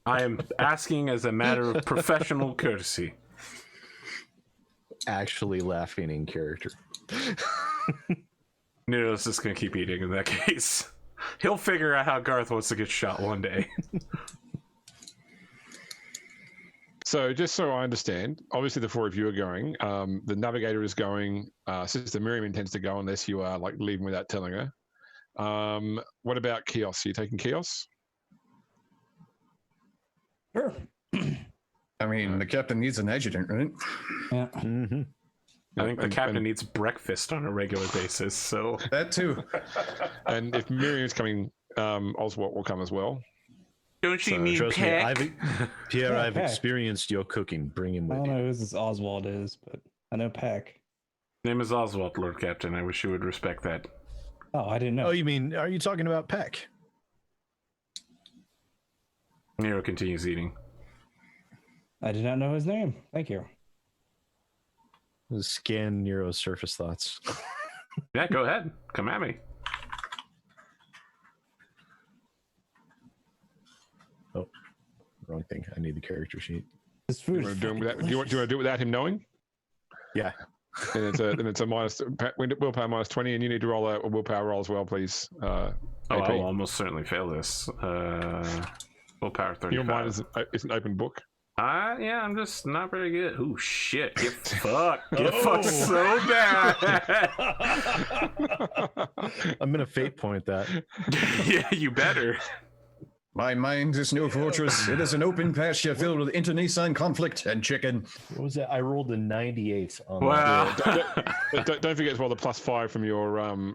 Speaker 1: I am asking as a matter of professional courtesy.
Speaker 3: Actually laughing in character.
Speaker 1: Nero's just gonna keep eating in that case. He'll figure out how Garth wants to get shot one day.
Speaker 2: So just so I understand, obviously the four of you are going. The navigator is going. Sister Miriam intends to go unless you are like leaving without telling her. What about Chaos? Are you taking Chaos?
Speaker 5: Sure.
Speaker 4: I mean, the captain needs an adjutant, right?
Speaker 5: Yeah.
Speaker 3: Mm-hmm.
Speaker 1: I think the captain needs breakfast on a regular basis, so
Speaker 4: That too.
Speaker 2: And if Miriam's coming, Oswald will come as well.
Speaker 1: don't you
Speaker 2: So,
Speaker 1: need
Speaker 3: Trust me,
Speaker 1: Peck?
Speaker 3: Pierre,
Speaker 5: Yeah,
Speaker 3: I've
Speaker 5: Peck.
Speaker 3: experienced your cooking. Bring him
Speaker 5: I
Speaker 3: with
Speaker 5: don't
Speaker 3: you.
Speaker 5: know who this Oswald is, but I know Peck.
Speaker 1: Name is Oswald, Lord Captain. I wish you would respect that.
Speaker 5: Oh, I didn't know.
Speaker 3: Oh, you mean, are you talking about Peck?
Speaker 1: Nero continues eating.
Speaker 5: I did not know his name. Thank you.
Speaker 3: Scan Nero's surface thoughts.
Speaker 1: Yeah, go ahead. Come at me.
Speaker 3: Oh, wrong thing. I need the character sheet.
Speaker 5: This
Speaker 2: Do
Speaker 5: food
Speaker 2: you
Speaker 5: is
Speaker 2: want to do,
Speaker 5: fucking
Speaker 2: without, do you want to do it without him knowing?
Speaker 3: Yeah.
Speaker 2: Then it's a minus willpower minus 20, and you need to roll a willpower roll as well, please.
Speaker 1: Oh,
Speaker 2: AP.
Speaker 1: I will almost certainly fail this. Willpower 35.
Speaker 2: Your mind is an open book.
Speaker 1: Yeah, I'm just not very good. Ooh, shit. Get fucked. Get fucked so bad.
Speaker 3: I'm going to fate point that.
Speaker 1: Yeah, you better.
Speaker 4: My mind is no fortress. It is an open pasture filled with internecine conflict and chicken.
Speaker 3: What was that? I rolled a 98 on
Speaker 1: Wow.
Speaker 2: Don't forget as well the +5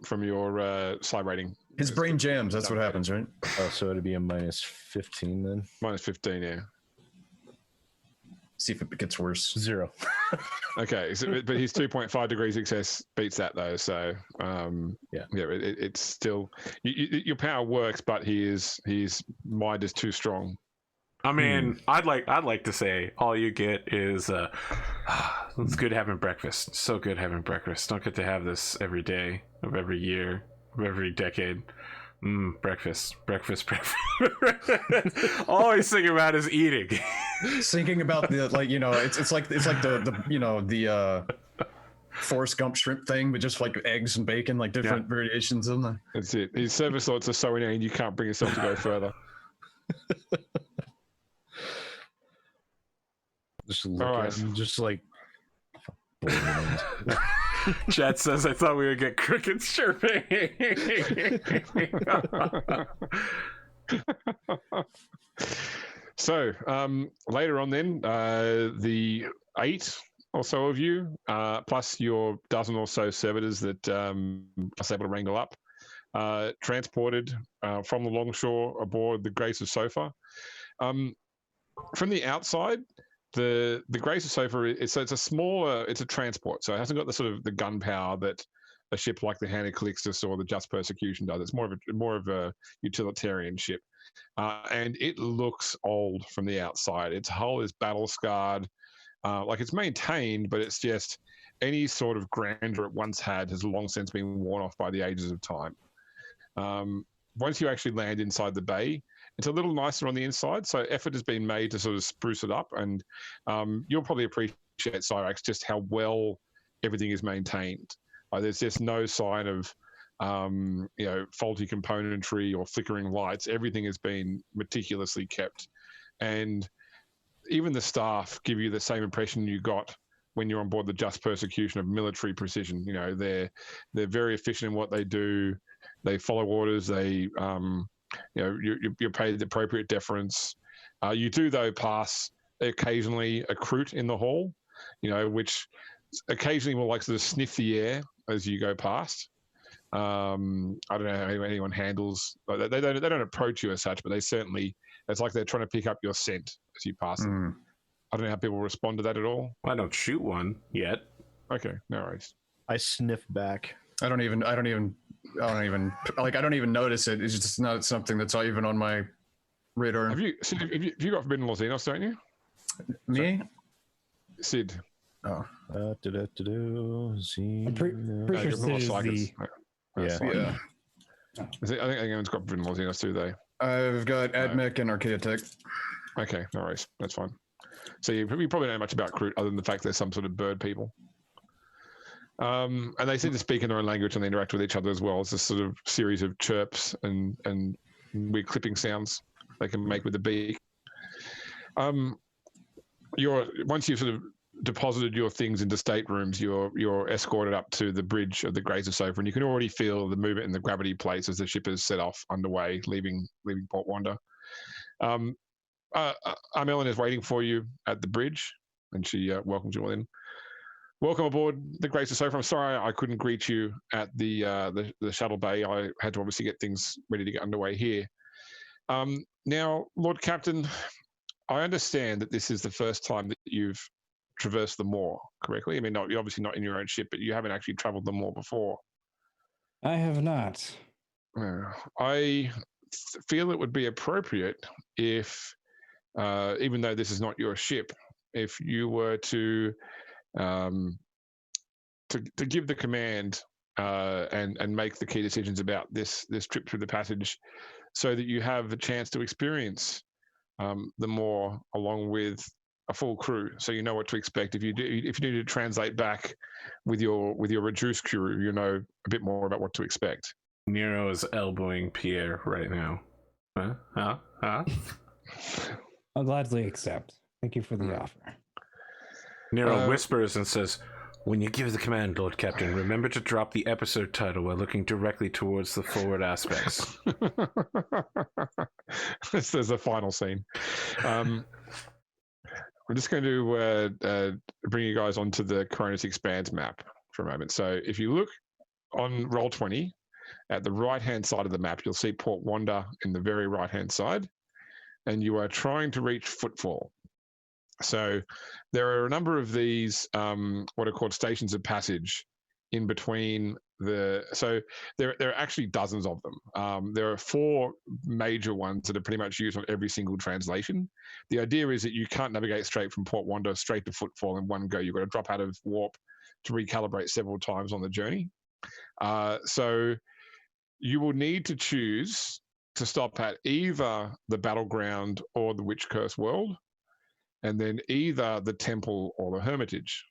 Speaker 2: from your psi rating.
Speaker 4: His brain jams. That's what happens, right?
Speaker 3: Oh, so it'd be a minus 15 then?
Speaker 2: Minus 15, yeah.
Speaker 4: See if it gets worse.
Speaker 3: 0.
Speaker 2: Okay, but his 2.5 degree success beats that though. So
Speaker 3: Yeah.
Speaker 2: it's still your power works, but his mind is too strong.
Speaker 1: I mean, I'd like to say all you get is it's good having breakfast. So good having breakfast. Don't get to have this every day of every year of every decade. Breakfast. All he's thinking about is eating.
Speaker 4: Thinking about the it's like the Forrest Gump shrimp thing, but just like eggs and bacon, like different variations of them.
Speaker 2: That's it. His service thoughts are so inane you can't bring yourself to go further.
Speaker 3: Just look
Speaker 2: All right.
Speaker 3: at him, just like.
Speaker 1: Chad says, I thought we would get crickets chirping.
Speaker 2: So later on then, the 8 or so of you, plus your dozen or so servitors that I was able to wrangle up, transported from the longshore aboard the Grace of Sofa. From the outside, the Grace of Sofa it's a smaller, it's a transport, so it hasn't got the sort of the gunpowder that a ship like the Hand of Calixis or the Just Persecution does. It's more of a utilitarian ship, and it looks old from the outside. Its hull is battle scarred, like it's maintained, but it's just any sort of grandeur it once had has long since been worn off by the ages of time. Once you actually land inside the bay, it's a little nicer on the inside, so effort has been made to sort of spruce it up, and you'll probably appreciate, Cyrax, just how well everything is maintained. There's just no sign of faulty componentry or flickering lights. Everything has been meticulously kept, and even the staff give you the same impression you got when you're on board the Just Persecution of military precision. You know, they're very efficient in what they do. They follow orders. They you're paid the appropriate deference. You do, though, pass occasionally a Kroot in the hall, which occasionally will like sort of sniff the air as you go past. I don't know how anyone handles. They don't approach you as such, but they certainly. It's like they're trying to pick up your scent as you pass them. I don't know how people respond to that at all.
Speaker 1: I don't shoot one yet.
Speaker 2: Okay, no worries.
Speaker 3: I sniff back.
Speaker 4: I don't even notice it. It's just not something that's even on my radar.
Speaker 2: Have you got Forbidden Latinos, don't you?
Speaker 4: Me?
Speaker 2: Sid.
Speaker 4: Oh.
Speaker 5: I'm pretty sure Sid is the...
Speaker 3: Yeah.
Speaker 2: I think everyone's got Forbidden Latinos too, though.
Speaker 4: I've got Admech and Archaeotech.
Speaker 2: Okay, no worries. That's fine. So you probably don't know much about Kroot other than the fact they're some sort of bird people. And they seem to speak in their own language and they interact with each other as well. It's a sort of series of chirps and weird clipping sounds they can make with the beak. once you've sort of deposited your things into staterooms, you're escorted up to the bridge of the Grace of Sofa, and you can already feel the movement in the gravity plates as the ship is set off underway, leaving Port Wanda. Armelin is waiting for you at the bridge, and she welcomes you all in. Welcome aboard the Grace of Sofa. I'm sorry I couldn't greet you at the shuttle bay. I had to obviously get things ready to get underway here. Now, Lord Captain, I understand that this is the first time that you've traversed the Moor, correctly? I mean, you're obviously not in your own ship, but you haven't actually traveled the Moor before.
Speaker 5: I have not.
Speaker 2: I feel it would be appropriate if, even though this is not your ship, if you were to give the command and make the key decisions about this trip through the passage, so that you have a chance to experience the Moor along with a full crew, so you know what to expect. If you need to translate back with your reduced crew, you know a bit more about what to expect.
Speaker 1: Nero is elbowing Pierre right now. Huh?
Speaker 5: I'll gladly accept. Thank you for the offer.
Speaker 1: Nero whispers and says, "When you give the command, Lord Captain, remember to drop the episode title while looking directly towards the forward aspects."
Speaker 2: This is the final scene. I'm just going to bring you guys onto the Koronus Expanse Map for a moment. So if you look on Roll20, at the right-hand side of the map, you'll see Port Wanda in the very right-hand side, and you are trying to reach Footfall. So there are a number of these what are called stations of passage in between so there are actually dozens of them. There are 4 major ones that are pretty much used on every single translation. The idea is that you can't navigate straight from Port Wanda straight to Footfall in one go. You've got to drop out of warp to recalibrate several times on the journey. So you will need to choose to stop at either the Battleground or the Witch Curse World, and then either the Temple or the Hermitage.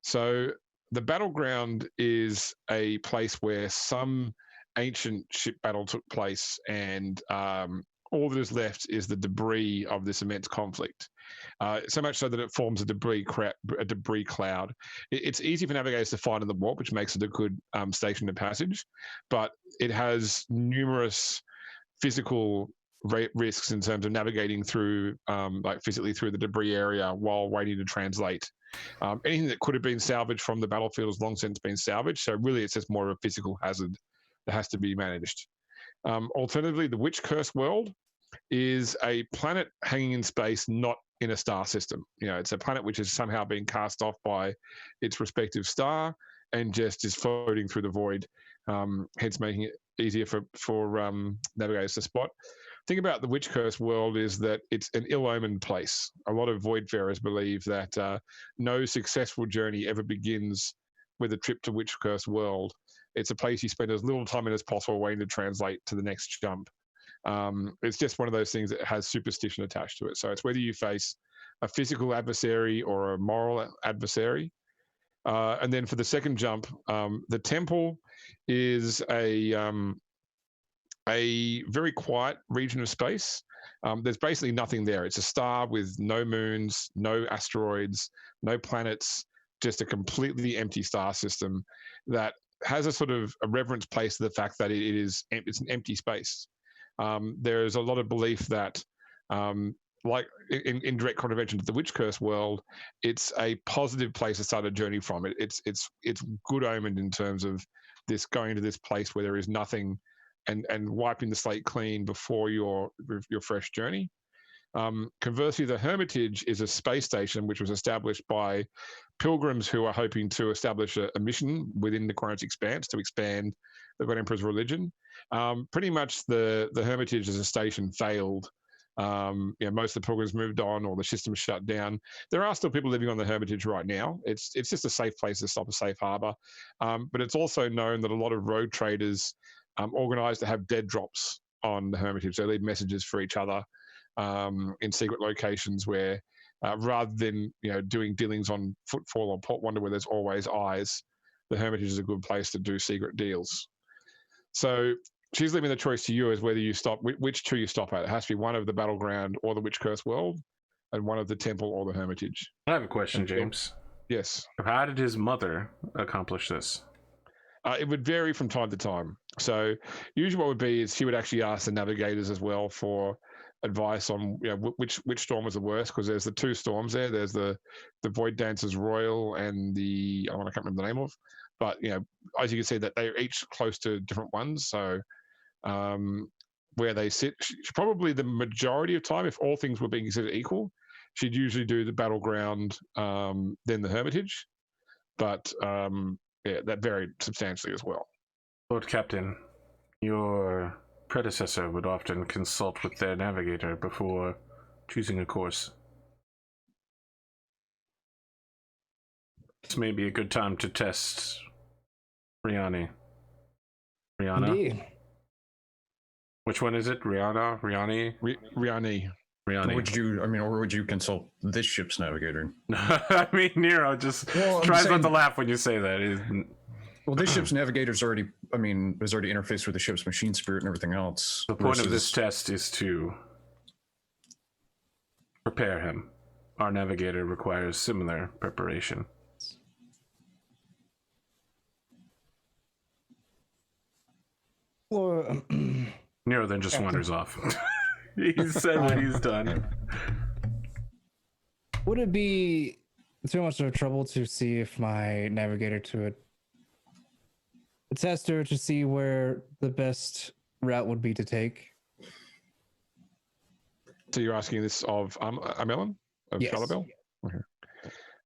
Speaker 2: So the Battleground is a place where some ancient ship battle took place, and all that is left is the debris of this immense conflict. So much so that it forms a debris cloud. It's easy for navigators to find in the warp, which makes it a good station of passage, but it has numerous physical risks in terms of navigating through, like physically through the debris area while waiting to translate. Anything that could have been salvaged from the battlefield has long since been salvaged. So really, it's just more of a physical hazard that has to be managed. Alternatively, the Witch Curse World is a planet hanging in space, not in a star system. You know, it's a planet which has somehow been cast off by its respective star and just is floating through the void, hence making it easier for navigators to spot. Thing about the Witch Curse World is that it's an ill-omened place. A lot of Voidfarers believe that no successful journey ever begins with a trip to Witch Curse World. It's a place you spend as little time in as possible waiting to translate to the next jump. It's just one of those things that has superstition attached to it. So it's whether you face a physical adversary or a moral adversary. And then for the second jump, the Temple is a very quiet region of space. There's basically nothing there. It's a star with no moons, no asteroids, no planets, just a completely empty star system that has a sort of a reverence place to the fact that it's an empty space. There's a lot of belief that, like in direct contravention to the Witch Curse World, it's a positive place to start a journey from. It's good omened in terms of this going to this place where there is nothing, and wiping the slate clean before your fresh journey. Conversely, the Hermitage is a space station which was established by pilgrims who are hoping to establish a mission within the Koronus Expanse to expand the God Emperor's religion. Pretty much the Hermitage as a station failed. Most of the pilgrims moved on, or the system shut down. There are still people living on the Hermitage right now. It's just a safe place to stop, a safe harbor. But it's also known that a lot of rogue traders organize to have dead drops on the Hermitage. They leave messages for each other in secret locations where, rather than doing dealings on Footfall or Port Wanda where there's always eyes, the Hermitage is a good place to do secret deals. So she's leaving the choice to you as whether you stop, which two you stop at. It has to be one of the Battleground or the Witch Curse World. at one of the temple or the hermitage.
Speaker 1: I have a question,
Speaker 2: And-
Speaker 1: James.
Speaker 2: Yes.
Speaker 1: How did his mother accomplish this?
Speaker 2: It would vary from time to time. So usually what would be is she would actually ask the navigators as well for advice on which storm was the worst, because there's the two storms there. There's the Void Dancers Royal and the I can't remember the name of, but as you can see that they're each close to different ones. So where they sit, probably the majority of time, if all things were being considered equal, she'd usually do the battleground, then the hermitage. But that varied substantially as well.
Speaker 1: Lord Captain, your predecessor would often consult with their navigator before choosing a course. This may be a good time to test Rihanna.
Speaker 5: Indeed.
Speaker 1: Which one is it? Rihanna?
Speaker 2: Riani.
Speaker 4: Or would you consult this ship's navigator?
Speaker 1: I mean, Nero just tries not to laugh when you say that.
Speaker 4: Well, this ship's navigator's already, has already interfaced with the ship's machine spirit and everything else.
Speaker 1: The point of this test is to prepare him. Our navigator requires similar preparation.
Speaker 5: Well,
Speaker 1: Nero then just wanders off. He said what he's done.
Speaker 5: would it be too much of trouble to see if my navigator to a tester to see where the best route would be to take?
Speaker 2: So you're asking this of Amelin of
Speaker 5: Yes.
Speaker 2: Charlebel? Okay.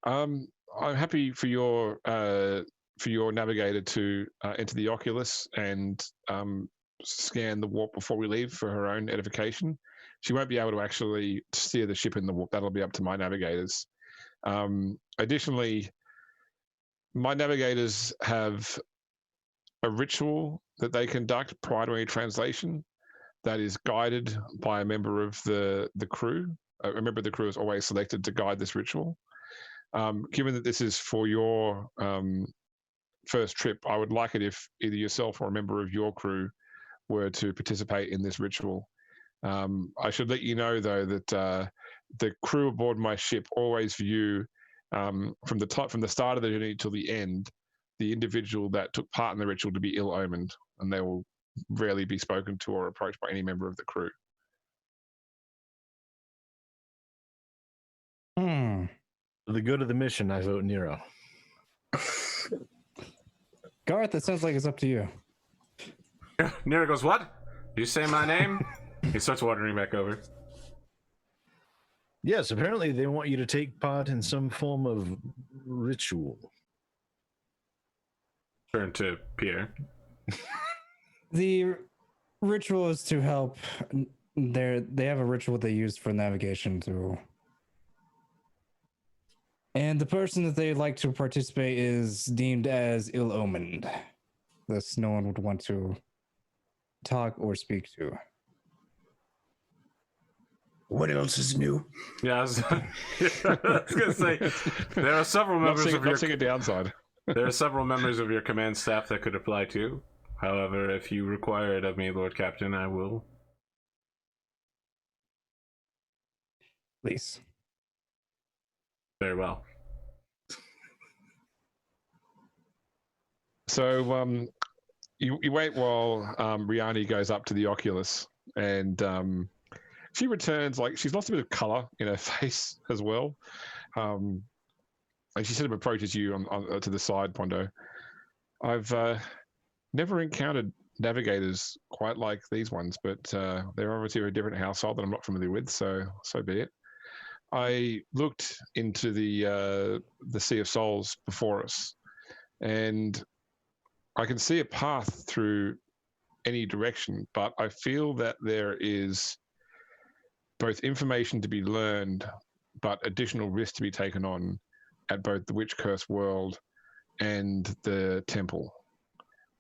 Speaker 2: I'm happy for your navigator to enter the Oculus and scan the warp before we leave for her own edification. She won't be able to actually steer the ship in the warp. That'll be up to my navigators. Additionally, my navigators have a ritual that they conduct prior to any translation that is guided by a member of the crew. A member of the crew is always selected to guide this ritual. Given that this is for your first trip, I would like it if either yourself or a member of your crew were to participate in this ritual. I should let you know, though, that the crew aboard my ship always view, from the start of the journey till the end, the individual that took part in the ritual to be ill-omened, and they will rarely be spoken to or approached by any member of the crew.
Speaker 3: For the good of the mission, I vote Nero.
Speaker 5: Garth, it sounds like it's up to you.
Speaker 1: Nero goes, "What? You say my name?" He starts wandering back over.
Speaker 3: Yes, apparently they want you to take part in some form of ritual.
Speaker 1: Turn to Pierre.
Speaker 5: The ritual is to help. They have a ritual they use for navigation through. And the person that they'd like to participate is deemed as ill-omened. Thus, no one would want to talk or speak to.
Speaker 6: What else is new?
Speaker 1: Yeah, I was gonna say there are several members of your
Speaker 2: a downside.
Speaker 1: there are several members of your command staff that could apply to. However, if you require it of me, Lord Captain, I will.
Speaker 5: Please.
Speaker 1: Very well.
Speaker 2: So you wait while Riani goes up to the Oculus, and she returns, like she's lost a bit of color in her face as well, and she sort of approaches you on to the side, Pondo. I've never encountered navigators quite like these ones, but they're obviously a different household that I'm not familiar with, so be it. I looked into the Sea of Souls before us, and I can see a path through any direction, but I feel that there is both information to be learned, but additional risk to be taken on at both the Witch Curse world and the temple.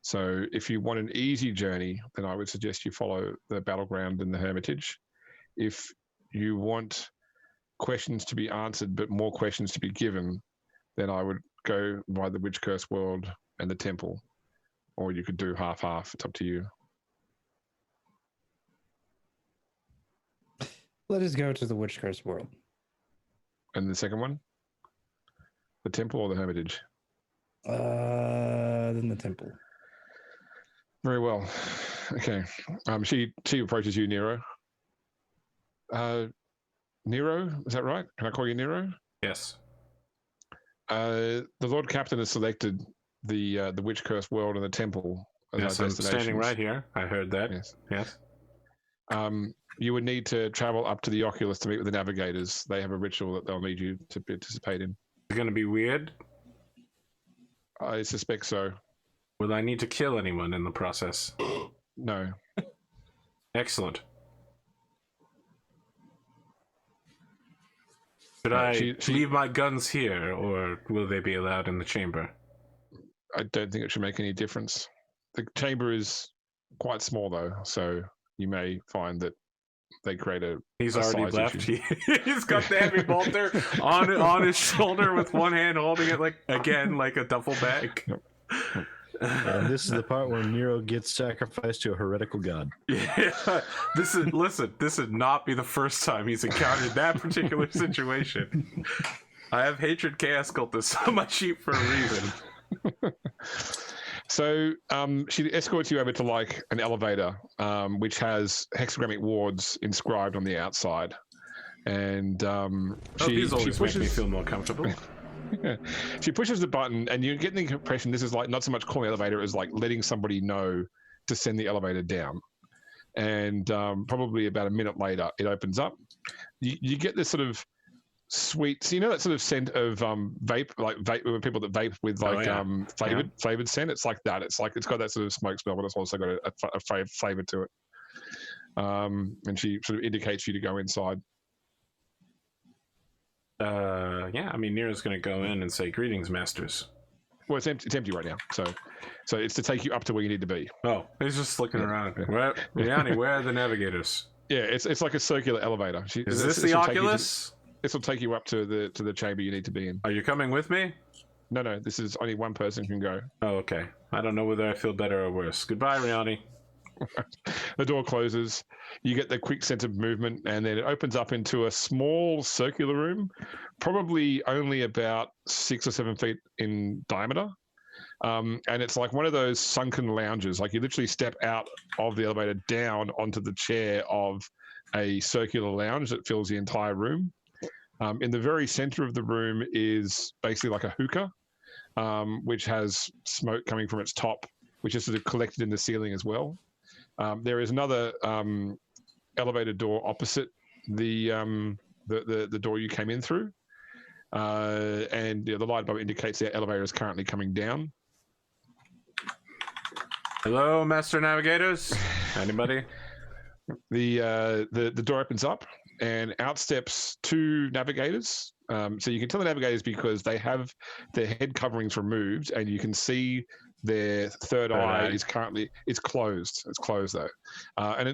Speaker 2: So if you want an easy journey, then I would suggest you follow the battleground and the hermitage. If you want questions to be answered, but more questions to be given, then I would go by the Witch Curse world and the temple. Or you could do half-half. It's up to you.
Speaker 5: Let us go to the Witch Curse world.
Speaker 2: And the second one? The temple or the hermitage?
Speaker 5: Then the temple.
Speaker 2: Very well. Okay. She approaches you, Nero. Nero, is that right? Can I call you Nero?
Speaker 1: Yes.
Speaker 2: The Lord Captain has selected the witch cursed world and the temple as
Speaker 1: Yes,
Speaker 2: our
Speaker 1: I'm standing right here. I heard that.
Speaker 2: Yes.
Speaker 1: Yes.
Speaker 2: You would need to travel up to the Oculus to meet with the navigators. They have a ritual that they'll need you to participate in.
Speaker 1: It's going to be weird.
Speaker 2: I suspect so.
Speaker 1: Will I need to kill anyone in the process?
Speaker 2: No.
Speaker 1: Excellent. Should I leave my guns here, or will they be allowed in the chamber?
Speaker 2: I don't think it should make any difference. The chamber is quite small, though, so you may find that they create a.
Speaker 1: He's
Speaker 2: a
Speaker 1: already
Speaker 2: size
Speaker 1: left.
Speaker 2: issue.
Speaker 1: He's got the heavy bolter on his shoulder with one hand holding it like a duffel bag.
Speaker 3: And this is the part where Nero gets sacrificed to a heretical god.
Speaker 1: Yeah, this would not be the first time he's encountered that particular situation. I have hatred chaos cultists on my sheet for a reason.
Speaker 2: So she escorts you over to like an elevator, which has hexagrammic wards inscribed on the outside, and
Speaker 1: these always make me feel more comfortable.
Speaker 2: She pushes the button, and you get the impression this is like not so much calling the elevator as like letting somebody know to send the elevator down. And probably about a minute later, it opens up. You get this sort of sweet, so you know that sort of scent of vape, like vape with people that vape with like flavored scent. It's like that. It's got that sort of smoke smell, but it's also got a flavor to it. And she sort of indicates you to go inside.
Speaker 1: Yeah, I mean, Nero's going to go in and say, "Greetings, masters."
Speaker 2: Well, it's empty right now, so it's to take you up to where you need to be.
Speaker 1: Oh, he's just looking around. Where are the navigators?
Speaker 2: Yeah, it's like a circular elevator.
Speaker 1: Is this the Oculus?
Speaker 2: This will take you up to the chamber you need to be in.
Speaker 1: Are you coming with me?
Speaker 2: No, this is only one person can go.
Speaker 1: Oh, okay. I don't know whether I feel better or worse. Goodbye, Riani.
Speaker 2: The door closes. You get the quick sense of movement, and then it opens up into a small circular room, probably only about 6 or 7 feet in diameter. And it's like one of those sunken lounges. Like you literally step out of the elevator down onto the chair of a circular lounge that fills the entire room. In the very center of the room is basically like a hookah, which has smoke coming from its top, which is sort of collected in the ceiling as well. There is another elevator door opposite the door you came in through, and the light above indicates the elevator is currently coming down.
Speaker 1: Hello, Master Navigators. Anybody?
Speaker 2: The door opens up, and out steps 2 navigators. So you can tell the navigators because they have their head coverings removed, and you can see their third eye is currently closed. It's closed though,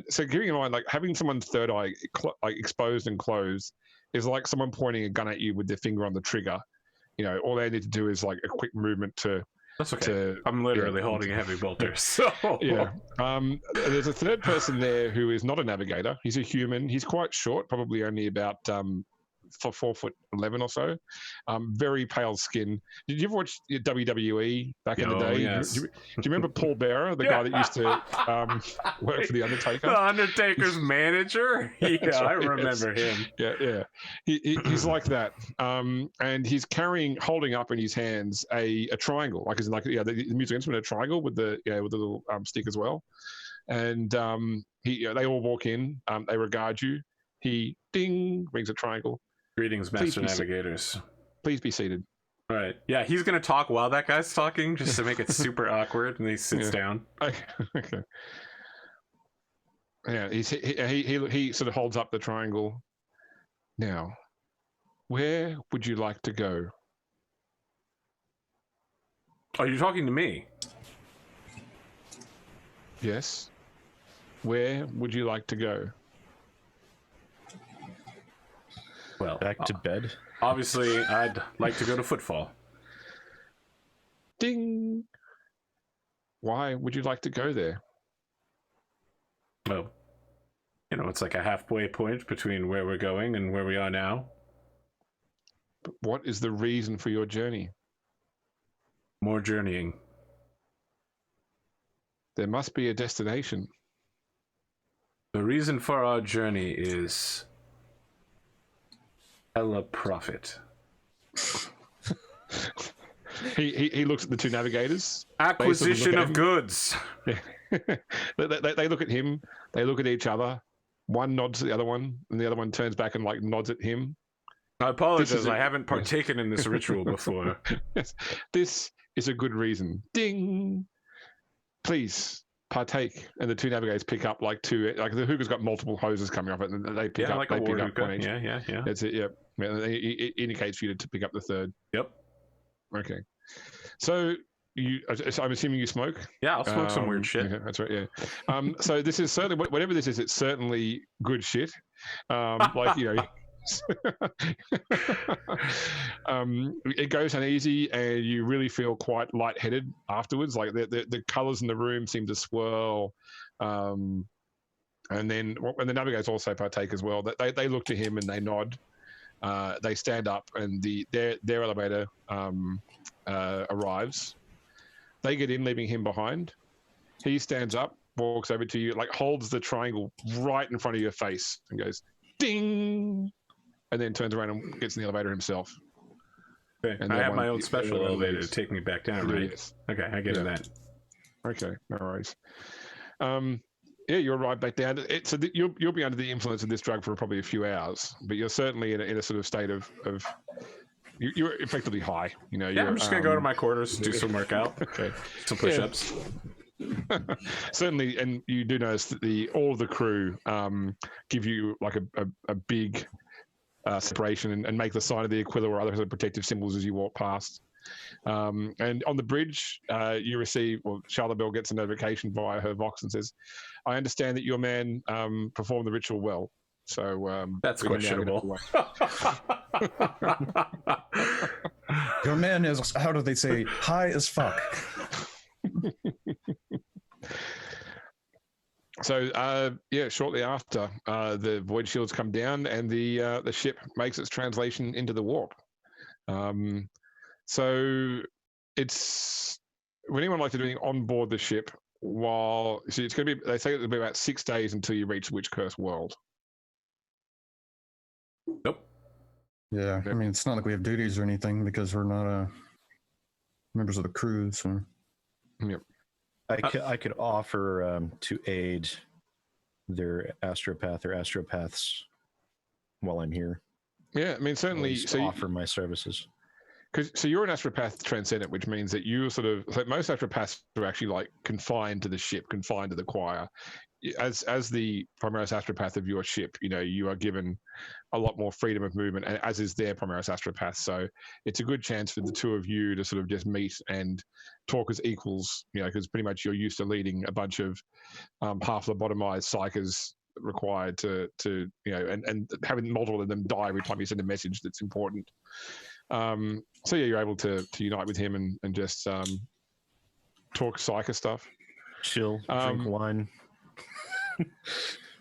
Speaker 2: so keeping in mind, like having someone's third eye like exposed and closed is like someone pointing a gun at you with their finger on the trigger. You know, all they need to do is like a quick movement to.
Speaker 1: That's okay. I'm literally holding a heavy bolter. So
Speaker 2: yeah. There's a third person there who is not a navigator. He's a human. He's quite short, probably only about 4'11" or so. Very pale skin. Did you ever watch WWE back in the day?
Speaker 1: Yes.
Speaker 2: Do you remember Paul Bearer, the guy that used to work for the Undertaker?
Speaker 1: The Undertaker's manager? Yeah, right, I remember him.
Speaker 2: Yeah. He's like that. And he's holding up in his hands a triangle, the musical instrument, a triangle with the little stick as well. And they all walk in. They regard you. He rings a triangle.
Speaker 1: Greetings, Master Navigators.
Speaker 2: Please be seated.
Speaker 1: All right. Yeah, he's going to talk while that guy's talking just to make it super awkward, and he sits down.
Speaker 2: Okay. Yeah, he sort of holds up the triangle. Now, where would you like to go?
Speaker 1: Are you talking to me?
Speaker 2: Yes. Where would you like to go?
Speaker 1: Well,
Speaker 3: Back to bed.
Speaker 1: Obviously, I'd like to go to Footfall.
Speaker 2: Ding! Why would you like to go there?
Speaker 1: Well, it's like a halfway point between where we're going and where we are now.
Speaker 2: What is the reason for your journey?
Speaker 1: More journeying.
Speaker 2: There must be a destination.
Speaker 1: The reason for our journey is hella profit.
Speaker 2: He looks at the two navigators.
Speaker 1: Acquisition of goods.
Speaker 2: Yeah. they look at him. They look at each other. One nods to the other one, and the other one turns back and like nods at him.
Speaker 1: I apologize. I haven't partaken in this ritual before.
Speaker 2: Yes. This is a good reason. Ding. Please partake. And the two navigators pick up like the hookah's got multiple hoses coming off it, and they pick up
Speaker 1: like
Speaker 2: they
Speaker 1: a war
Speaker 2: pick up
Speaker 1: hookah.
Speaker 2: one each.
Speaker 1: Yeah.
Speaker 2: That's it. Yep. Yeah. It indicates for you to pick up the third.
Speaker 1: Yep.
Speaker 2: Okay. So I'm assuming you smoke.
Speaker 1: Yeah, I'll smoke some weird shit.
Speaker 2: Okay, that's right. Yeah. So this is certainly whatever this is. It's certainly good shit. It goes uneasy, and you really feel quite lightheaded afterwards. Like the colors in the room seem to swirl. And then when the navigators also partake as well, they look to him and they nod. They stand up, and their elevator arrives. They get in, leaving him behind. He stands up, walks over to you, like holds the triangle right in front of your face, and goes ding, and then turns around and gets in the elevator himself.
Speaker 1: Okay.
Speaker 2: And
Speaker 1: I have my own
Speaker 2: the
Speaker 1: special
Speaker 2: other
Speaker 1: elevator to
Speaker 2: leaves.
Speaker 1: take me back down, right?
Speaker 2: Yes.
Speaker 1: Okay, I get that.
Speaker 2: Okay, no worries. Yeah, you arrive back down. You'll be under the influence of this drug for probably a few hours, but you're certainly in a sort of state of you're effectively high. You know.
Speaker 1: Yeah,
Speaker 2: you're,
Speaker 1: I'm just gonna go to my quarters, do some workout,
Speaker 2: Okay.
Speaker 1: some push-ups.
Speaker 2: Certainly, and you do notice that all of the crew give you like a big separation and make the sign of the Aquila or other sort of protective symbols as you walk past. And on the bridge, you receive, Charlotte Bell gets a notification via her Vox and says, I understand that your man performed the ritual well. So
Speaker 1: that's
Speaker 2: we can now get
Speaker 1: questionable.
Speaker 4: Your man is, how do they say, high as fuck.
Speaker 2: So shortly after, the void shields come down and the ship makes its translation into the warp. So would anyone like to do anything on board the ship it's going to be, they say it'll be about 6 days until you reach the Witch Curse world.
Speaker 1: Nope.
Speaker 4: Yeah, I mean, it's not like we have duties or anything because we're not members of the crew. So,
Speaker 2: Yep.
Speaker 3: I could offer to aid their astropath or astropaths while I'm here.
Speaker 2: Yeah, I mean, certainly. So
Speaker 3: offer my services.
Speaker 2: So you're an astropath transcendent, which means that you most astropaths are actually like confined to the ship, confined to the choir. As the Primaris astropath of your ship, you are given a lot more freedom of movement, and as is their Primaris astropath. So it's a good chance for the two of you to sort of just meet and talk as equals, because pretty much you're used to leading a bunch of half lobotomized psychers required to and having multiple of them die every time you send a message that's important. So yeah, you're able to unite with him and just talk psyker stuff.
Speaker 3: Chill, drink wine.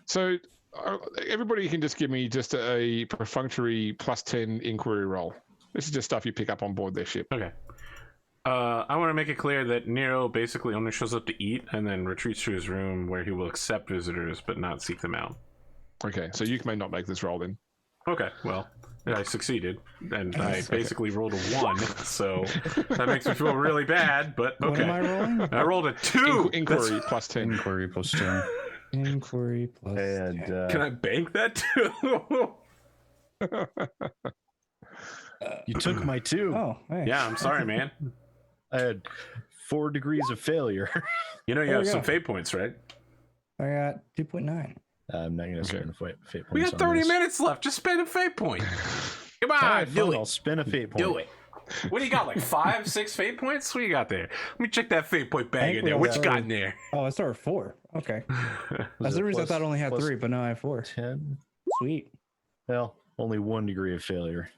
Speaker 2: So everybody can just give me just a perfunctory +10 inquiry roll. This is just stuff you pick up on board their ship.
Speaker 1: Okay. I want to make it clear that Nero basically only shows up to eat and then retreats to his room where he will accept visitors but not seek them out.
Speaker 2: Okay, so you may not make this roll then.
Speaker 1: Okay, well, I succeeded, and I basically rolled a 1, so that makes me feel really bad, but okay.
Speaker 5: What am I rolling?
Speaker 1: I rolled a 2!
Speaker 2: Inquiry +10.
Speaker 4: inquiry plus 10.
Speaker 5: Inquiry plus.
Speaker 3: And
Speaker 1: Can I bank that too?
Speaker 3: you took my 2.
Speaker 5: Oh, hey.
Speaker 1: Yeah, I'm sorry, man.
Speaker 3: I had 4 degrees of failure.
Speaker 1: You
Speaker 5: There
Speaker 1: have
Speaker 5: we
Speaker 1: some
Speaker 5: go.
Speaker 1: fate points, right?
Speaker 5: I got 2.9.
Speaker 3: I'm not going to spend fate points.
Speaker 1: We got
Speaker 3: on
Speaker 1: 30
Speaker 3: this.
Speaker 1: minutes left. Just spend a fate point. Come on,
Speaker 3: All right,
Speaker 1: do
Speaker 3: fine,
Speaker 1: it.
Speaker 3: I'll spend a fate point.
Speaker 1: Do it. What do you got, like 5, 6 fate points? What do you got there? Let me check that fate point bag
Speaker 5: think
Speaker 1: in
Speaker 5: we
Speaker 1: there.
Speaker 5: all
Speaker 1: What you got
Speaker 5: started-
Speaker 1: in there?
Speaker 5: Oh, I started 4. Okay. That's
Speaker 3: it
Speaker 5: the reason I
Speaker 3: plus-
Speaker 5: thought I only had
Speaker 3: plus
Speaker 5: 3, but now I have 4.
Speaker 3: 10.
Speaker 5: Sweet.
Speaker 3: Well, only 1 degree of failure.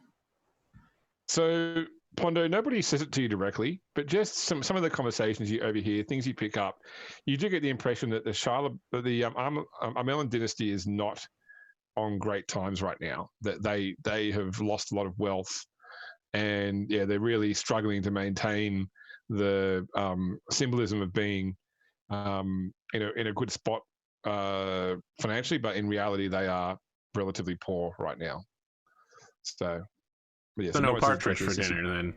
Speaker 2: So, Pondo, nobody says it to you directly, but just some of the conversations you overhear, things you pick up, you do get the impression that the Arch-Militant dynasty is not on great times right now. That they have lost a lot of wealth. and yeah, they're really struggling to maintain the symbolism of being in a good spot financially, but in reality, they are relatively poor right now. So, yeah,
Speaker 1: So no partridge for dinner then.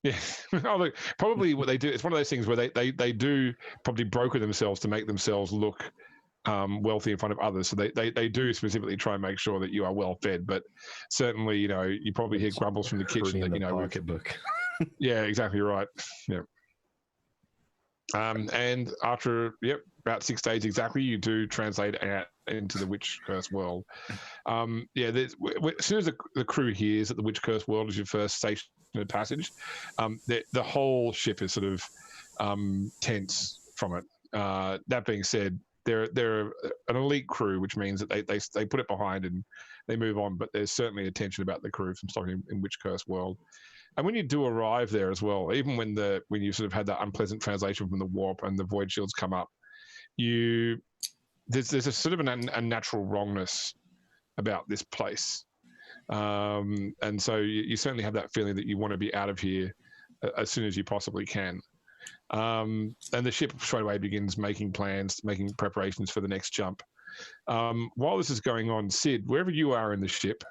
Speaker 2: Yeah, although probably what they do, it's one of those things where they do probably broker themselves to make themselves look wealthy in front of others. So they do specifically try and make sure that you are well fed. But certainly, you probably hear grumbles from the kitchen that
Speaker 3: pocketbook.
Speaker 2: Yeah, exactly right. Yeah. And after about 6 days exactly, you do translate out into the Witch Curse world. As soon as the crew hears that the Witch Curse world is your first station of passage, the whole ship is sort of tense from it. That being said, they're an elite crew, which means that they put it behind and they move on. But there's certainly a tension about the crew from starting in Witch Curse world. And when you do arrive there as well, even when you sort of had that unpleasant translation from the warp and the void shields come up, there's a sort of a natural wrongness about this place, and so you certainly have that feeling that you want to be out of here as soon as you possibly can. And the ship straight away begins making plans, making preparations for the next jump. While this is going on, Sid, wherever you are in the ship,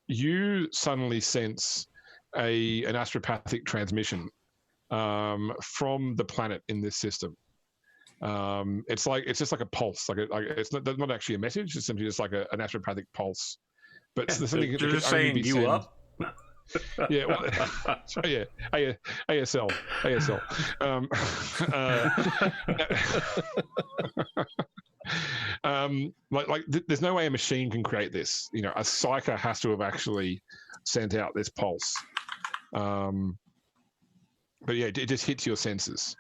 Speaker 2: you suddenly sense an astropathic transmission from the planet in this system. It's just like a pulse, it's not actually a message. It's simply just like an astropathic pulse. But it's something
Speaker 1: you're just saying you up.
Speaker 2: Yeah, well, yeah, ASL. There's no way a machine can create this. A psyker has to have actually sent out this pulse. But yeah, it just hits your senses.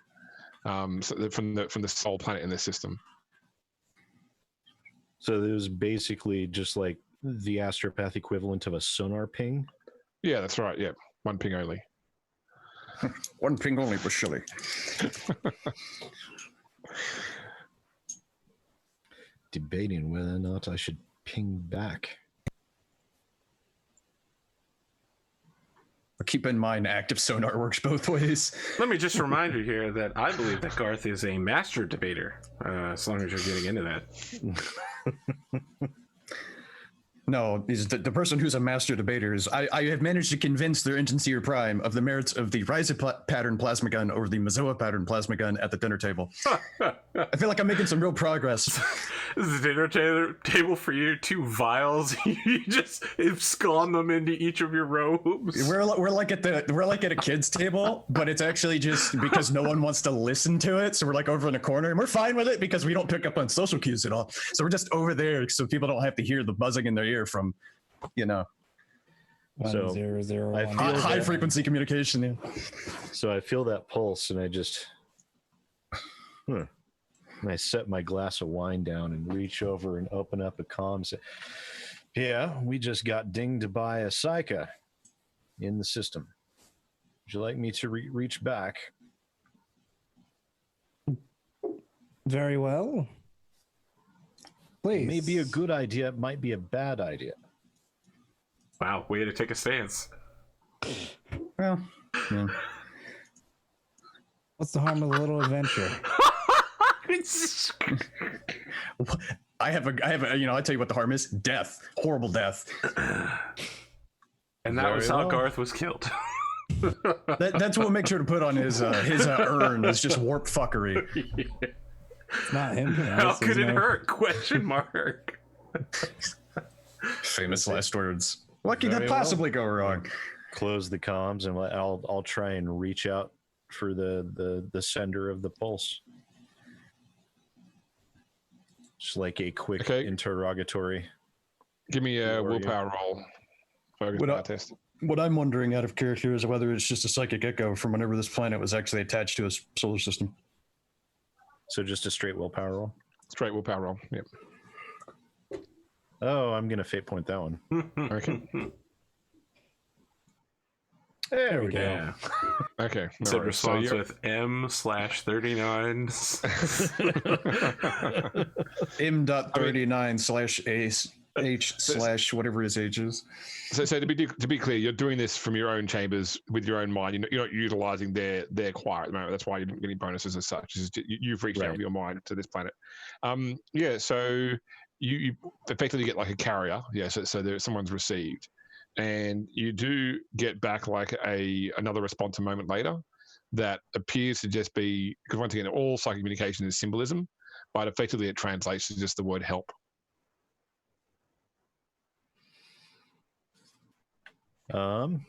Speaker 2: So from the sole planet in this system.
Speaker 3: So it was basically just like the astropath equivalent of a sonar ping.
Speaker 2: Yeah, that's right. Yeah, one ping only.
Speaker 4: One ping only was chilly.
Speaker 3: Debating whether or not I should ping back.
Speaker 4: But keep in mind, active sonar works both ways.
Speaker 1: Let me just remind you here that I believe that Garth is a master debater, as long as you're getting into that.
Speaker 4: No, he's the person who's a master debater is I have managed to convince their Insincere Prime of the merits of the Ryza pattern plasma gun over the Mazoa pattern plasma gun at the dinner table. I feel like I'm making some real progress.
Speaker 1: This is a dinner table for you, 2 vials. You just ensconce them into each of your robes.
Speaker 4: We're like at a kid's table, but it's actually just because no one wants to listen to it. So we're like over in a corner, and we're fine with it because we don't pick up on social cues at all. So we're just over there so people don't have to hear the buzzing in their ear from,
Speaker 5: 1001.
Speaker 4: high frequency communication. Yeah.
Speaker 3: So I feel that pulse, and I just, and I set my glass of wine down and reach over and open up a comm. Yeah, we just got dinged by a psycha in the system. Would you like me to reach back?
Speaker 5: Very well. Please.
Speaker 3: It may be a good idea. It might be a bad idea.
Speaker 1: Wow, way to take a stance.
Speaker 4: Well, yeah.
Speaker 5: What's the harm of a little adventure?
Speaker 4: I have a, I tell you what the harm is: death, horrible death.
Speaker 1: And that was how Garth was killed.
Speaker 4: That's what we'll make sure to put on his urn. Is just warp fuckery.
Speaker 5: It's not him.
Speaker 1: How could it hurt? Question mark.
Speaker 4: Famous last words. What could that possibly go wrong?
Speaker 3: Close the comms, and I'll try and reach out for the sender of the pulse. Just like a quick interrogatory.
Speaker 2: Give me a willpower roll. Test.
Speaker 4: What I'm wondering out of character is whether it's just a psychic echo from whenever this planet was actually attached to a solar system.
Speaker 3: So just a straight willpower roll?
Speaker 2: Straight willpower roll, yep.
Speaker 3: Oh, I'm going to fate point that one.
Speaker 2: Okay.
Speaker 3: There we go.
Speaker 2: Okay.
Speaker 1: So response with M/39.
Speaker 4: M.39/A H/whatever his age is.
Speaker 2: So to be clear, you're doing this from your own chambers with your own mind. You're not utilizing their choir at the moment. That's why you didn't get any bonuses as such. You've reached out with your mind to this planet. So you effectively get like a carrier. Yeah, so someone's received, and you do get back like another response a moment later that appears to just be, because once again, all psychic communication is symbolism, but effectively it translates to just the word help.
Speaker 3: I'm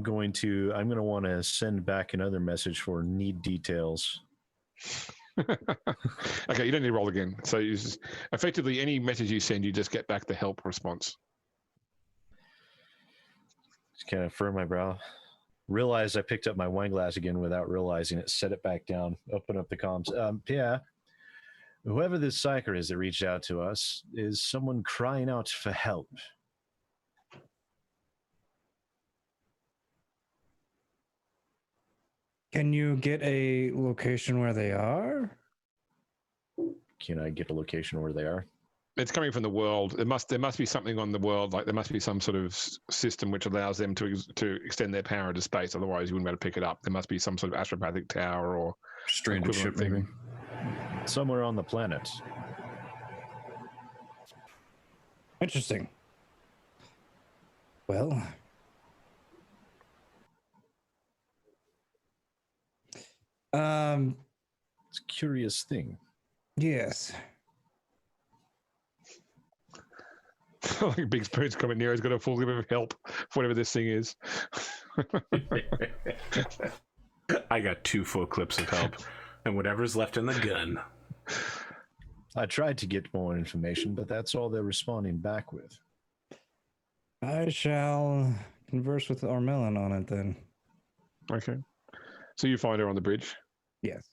Speaker 3: going to want to send back another message for need details.
Speaker 2: Okay, you don't need to roll again. So effectively, any message you send, you just get back the help response.
Speaker 3: Just kind of furrow my brow. Realize I picked up my wine glass again without realizing it. Set it back down. Open up the comms. Yeah. Whoever this psyker is that reached out to us is someone crying out for help.
Speaker 5: Can you get a location where they are?
Speaker 3: Can I get a location where they are?
Speaker 2: It's coming from the world. There must be something on the world. Like there must be some sort of system which allows them to extend their power into space. Otherwise, you wouldn't be able to pick it up. There must be some sort of astropathic tower or
Speaker 4: stranded ship, maybe.
Speaker 3: Somewhere on the planet.
Speaker 5: Interesting. Well,
Speaker 3: it's a curious thing.
Speaker 5: Yes.
Speaker 2: Like Big Spoon's comment, Nero's got a full clip of help for whatever this thing is.
Speaker 1: I got 2 full clips of help, and whatever's left in the gun.
Speaker 3: I tried to get more information, but that's all they're responding back with.
Speaker 5: I shall converse with Armelin on it then.
Speaker 2: Okay. So you find her on the bridge?
Speaker 5: Yes.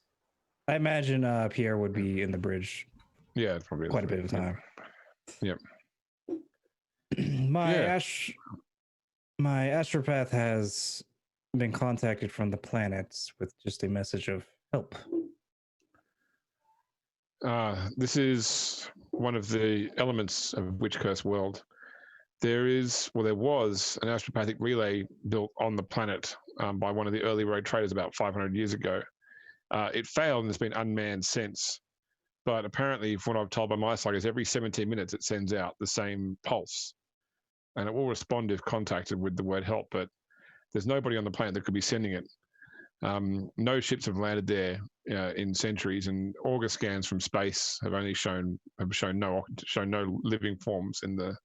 Speaker 5: I imagine Pierre would be in the bridge.
Speaker 2: Yeah, probably
Speaker 5: quite a bit of time.
Speaker 2: Yep.
Speaker 5: My Astropath has been contacted from the planets with just a message of help.
Speaker 2: This is one of the elements of Witch Curse World. There was an astropathic relay built on the planet by one of the early road traders about 500 years ago. It failed and has been unmanned since. But apparently, from what I've told by my psychics, every 17 minutes it sends out the same pulse. And it will respond if contacted with the word help, but there's nobody on the planet that could be sending it. No ships have landed there in centuries, and Augur scans from space have only shown no living forms in the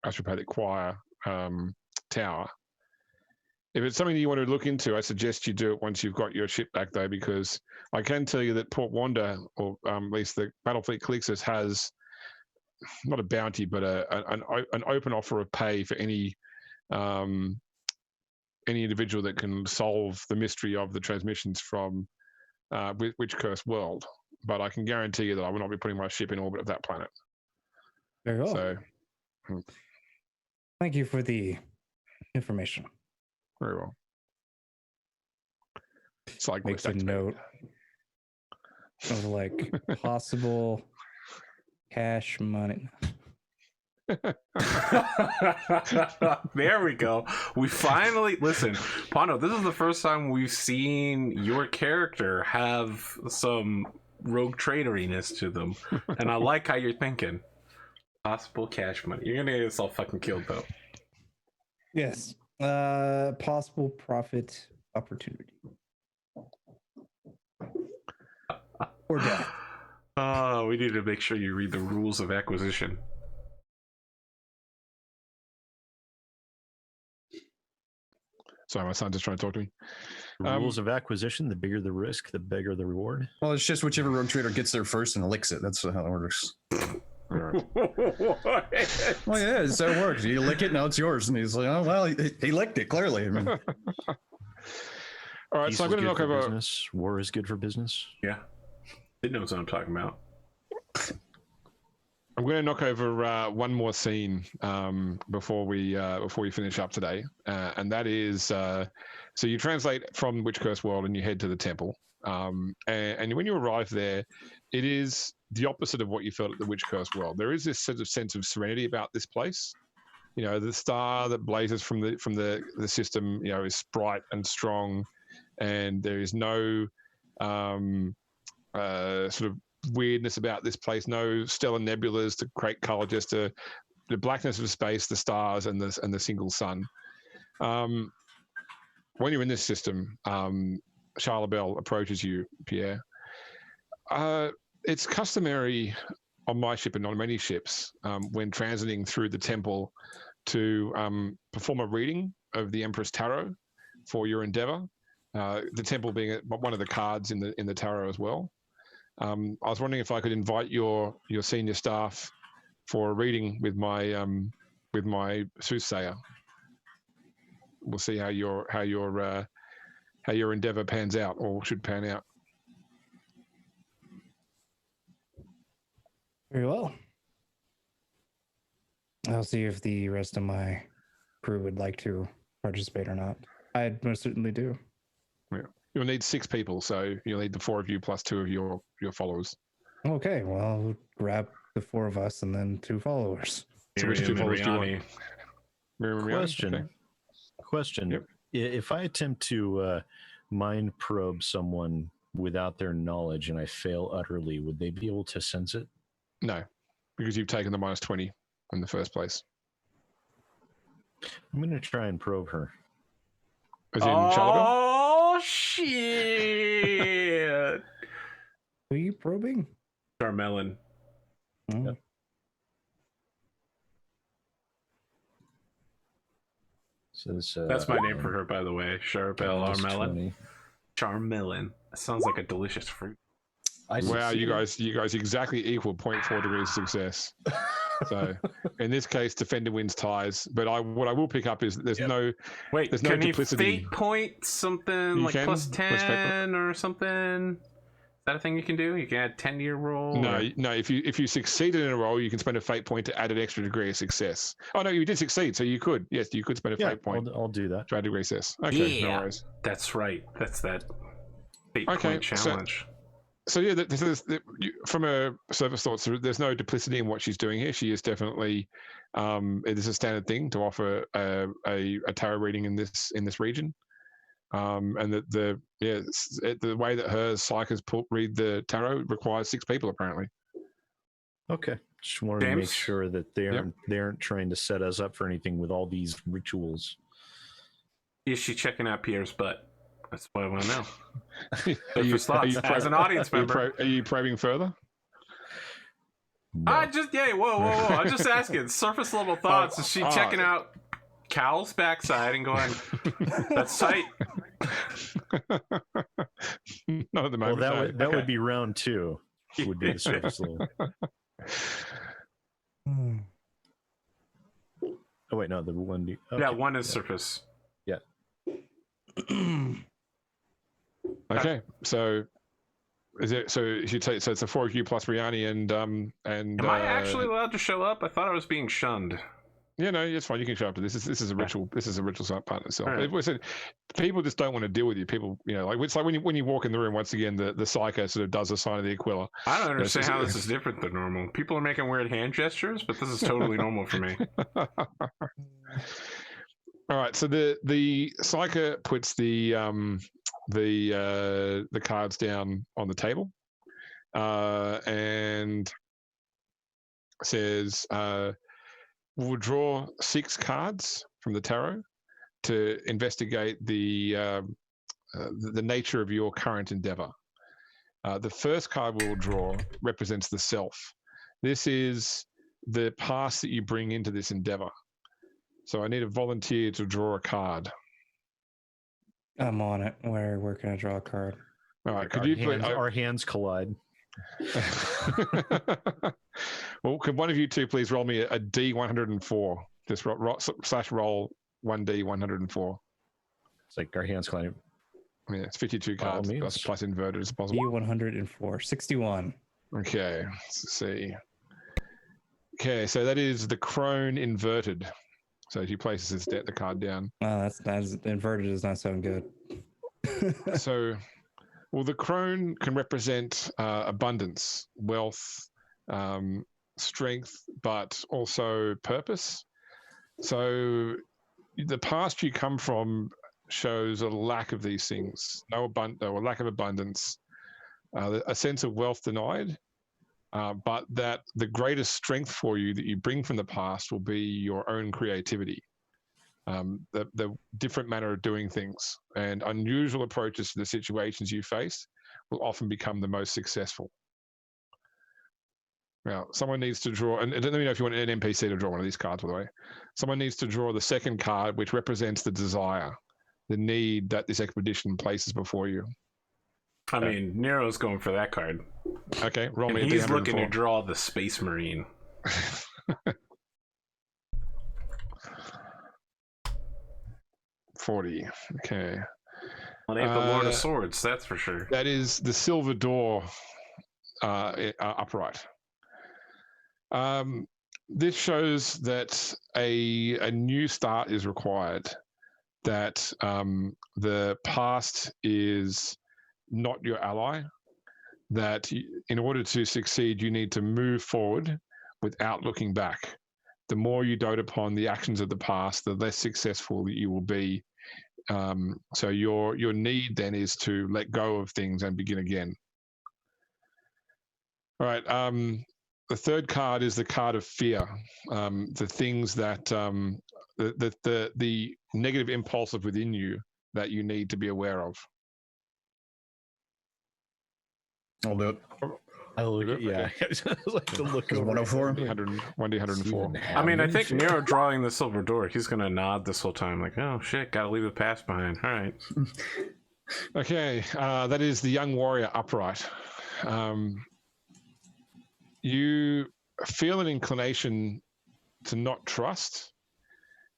Speaker 2: astropathic choir tower. If it's something you want to look into, I suggest you do it once you've got your ship back, though, because I can tell you that Port Wanda, or at least the Battlefleet Calixis, has not a bounty, but an open offer of pay for any individual that can solve the mystery of the transmissions from Witch Curse World. But I can guarantee you that I will not be putting my ship in orbit of that planet.
Speaker 5: Very well.
Speaker 2: So,
Speaker 5: thank you for the information.
Speaker 2: Very well. It's like
Speaker 5: makes a note of like possible cash money.
Speaker 1: There we go. We finally listen, Pondo. This is the first time we've seen your character have some rogue traderiness to them, and I like how you're thinking. Possible cash money. You're gonna get yourself fucking killed, though.
Speaker 5: Yes. Possible profit opportunity. Or death.
Speaker 1: Oh, we need to make sure you read the rules of acquisition.
Speaker 2: Sorry, my son just trying to talk to me.
Speaker 3: Rules of acquisition: the bigger the risk, the bigger the reward.
Speaker 4: Well, it's just whichever rogue trader gets there first and licks it. That's how it works.
Speaker 2: Right.
Speaker 4: Well, yeah, it's how it works. You lick it, now it's yours. And he's like, oh, well, he licked it, clearly. I mean,
Speaker 2: All right,
Speaker 3: Peace
Speaker 2: so I'm going to knock over.
Speaker 3: Business. War is good for business.
Speaker 1: Yeah, he knows what I'm talking about.
Speaker 2: I'm going to knock over one more scene before we finish up today, and that is so you translate from Witch Curse World and you head to the temple, and when you arrive there, it is the opposite of what you felt at the Witch Curse World. There is this sort of sense of serenity about this place. You know, the star that blazes from the system, you know, is bright and strong, and there is no sort of weirdness about this place. No stellar nebulas to create color, just the blackness of space, the stars, and the single sun. When you're in this system, Charla Bell approaches you, Pierre. It's customary on my ship and on many ships when transiting through the temple to perform a reading of the Empress Tarot for your endeavor. The temple being one of the cards in the tarot as well. I was wondering if I could invite your senior staff for a reading with my soothsayer. We'll see how your endeavor pans out, or should pan out.
Speaker 5: Very well. I'll see if the rest of my crew would like to participate or not. I most certainly do.
Speaker 2: Yeah. You'll need 6 people, so you'll need the 4 of you plus 2 of your followers.
Speaker 5: Okay, well, I'll grab the 4 of us and then 2 followers.
Speaker 2: So which 2 followers do you want? Miriam,
Speaker 3: Question.
Speaker 2: okay.
Speaker 3: Question.
Speaker 2: Yep.
Speaker 3: If I attempt to mind probe someone without their knowledge and I fail utterly, would they be able to sense it?
Speaker 2: No, because you've taken the -20 in the first place.
Speaker 3: I'm going to try and probe her.
Speaker 2: As in Charleville?
Speaker 1: Oh, shit.
Speaker 5: Who are you probing?
Speaker 1: Charmelin.
Speaker 5: Oh.
Speaker 3: Yep. So
Speaker 1: That's my name for her, by the way. Charbel Armelin.
Speaker 3: 20.
Speaker 1: Charmelin. That sounds like a delicious fruit.
Speaker 2: Wow, you guys exactly equal 0.4 degrees of success. So in this case, defender wins ties. But what I will pick up is there's no duplicity.
Speaker 1: Fate point something like plus 10 or something? Is that a thing you can do? You can add 10 to your roll?
Speaker 2: No. If you succeeded in a roll, you can spend a fate point to add an extra degree of success. Oh no, you did succeed, so you could. Yes, you could spend a fate point.
Speaker 3: I'll do that.
Speaker 2: To add a degree of success. Okay,
Speaker 1: yeah,
Speaker 2: no worries.
Speaker 1: That's right. That's that fate point challenge.
Speaker 2: So yeah, from a surface thought, there's no duplicity in what she's doing here. She is definitely, it is a standard thing to offer a tarot reading in this region, and the way that her psychers read the tarot requires 6 people apparently.
Speaker 3: Okay, just wanted to make sure that they aren't trying to set us up for anything with all these rituals.
Speaker 1: Is she checking out Pierre's butt? That's what I want to know. As an audience member,
Speaker 2: are you probing further?
Speaker 3: No.
Speaker 1: I just whoa. I'm just asking. Surface level thoughts. Is she checking out Cowles' backside and going, "That's tight"?
Speaker 2: Not at the moment.
Speaker 3: Well, that would be round 2. Would be the surface level. Oh wait, no, the one. Okay.
Speaker 1: Yeah, one is surface.
Speaker 3: Yeah.
Speaker 2: Okay, so is it? So you take. So it's a 4 of you plus Riani and. Am
Speaker 1: I actually allowed to show up? I thought I was being shunned.
Speaker 2: Yeah, no, it's fine. You can show up to this. This is a ritual. This is a ritual part in itself.
Speaker 1: Right.
Speaker 2: People just don't want to deal with you. People, like it's like when you walk in the room. Once again, the psycho sort of does a sign of the Aquila.
Speaker 1: I don't understand how this is different than normal. People are making weird hand gestures, but this is totally normal for me.
Speaker 2: All right, so the psycho puts the cards down on the table, and says, "We'll draw 6 cards from the tarot to investigate the nature of your current endeavor. The first card we'll draw represents the self. This is the past that you bring into this endeavor. So I need a volunteer to draw a card."
Speaker 5: I'm on it. Where can I draw a card?
Speaker 2: All right,
Speaker 3: our hands collide.
Speaker 2: Well, could one of you two please roll me a D104? Just roll 1D104.
Speaker 3: It's like our hands collide.
Speaker 2: Yeah, it's 52 cards plus inverted as possible.
Speaker 5: D104, 61.
Speaker 2: Okay, let's see. Okay, so that is the crone inverted. So she places the card down.
Speaker 5: Oh, that's inverted does not sound good.
Speaker 2: So, well, the crone can represent abundance, wealth, strength, but also purpose. So the past you come from shows a lack of these things, or lack of abundance, a sense of wealth denied, but that the greatest strength for you that you bring from the past will be your own creativity, the different manner of doing things, and unusual approaches to the situations you face will often become the most successful. Now, someone needs to draw, and let me know if you want an NPC to draw one of these cards, by the way. Someone needs to draw the second card, which represents the desire, the need that this expedition places before you.
Speaker 1: I mean, Nero's going for that card.
Speaker 2: Okay, roll me a
Speaker 1: And he's looking to
Speaker 2: D104.
Speaker 1: draw the Space Marine.
Speaker 2: $40. Okay.
Speaker 1: Well, they have the Lord of Swords, that's for sure.
Speaker 2: That is the Silver Door upright. This shows that a new start is required, that the past is not your ally, that in order to succeed, you need to move forward without looking back. The more you dote upon the actions of the past, the less successful you will be. So your need then is to let go of things and begin again. All right. The third card is the card of fear. The things that the negative impulses within you that you need to be aware of.
Speaker 4: I'll do it.
Speaker 3: I look at, yeah. I like to look over.
Speaker 4: 104.
Speaker 2: 104.
Speaker 1: I mean, I think Nero drawing the Silver Door, he's going to nod this whole time, like, oh shit, gotta leave the past behind. All right.
Speaker 2: Okay, that is the Young Warrior upright. You feel an inclination to not trust,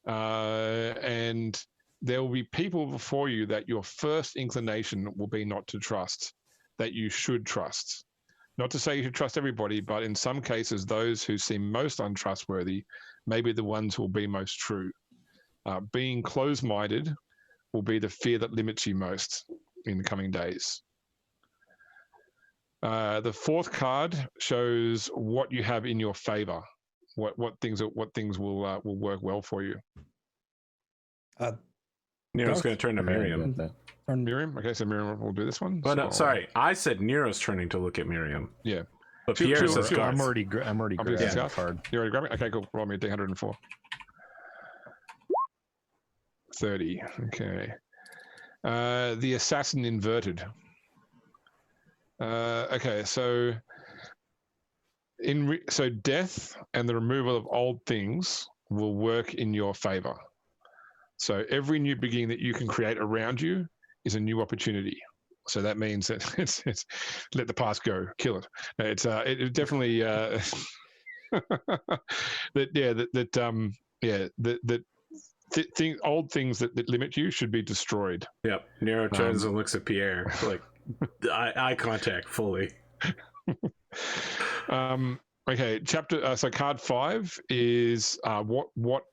Speaker 2: and there will be people before you that your first inclination will be not to trust, that you should trust. Not to say you should trust everybody, but in some cases, those who seem most untrustworthy may be the ones who will be most true. Being closed-minded will be the fear that limits you most in the coming days. The fourth card shows what you have in your favor, what things will work well for you.
Speaker 1: Nero's going to turn to Miriam.
Speaker 2: Miriam? Okay, so Miriam will do this one.
Speaker 1: But no, sorry, I said Nero's turning to look at Miriam.
Speaker 2: Yeah.
Speaker 1: But Pierre says
Speaker 2: sure.
Speaker 1: Garth.
Speaker 3: I'm already grabbing the card.
Speaker 2: You already grabbing it? Okay, cool. Roll me a D104. 30. Okay. The Assassin inverted. Okay, so so death and the removal of old things will work in your favor. So every new beginning that you can create around you is a new opportunity. So that means that it's let the past go, kill it. It's it definitely old things that limit you should be destroyed.
Speaker 1: Yep. Nero turns and looks at Pierre like eye contact fully.
Speaker 2: Okay, so card 5 is what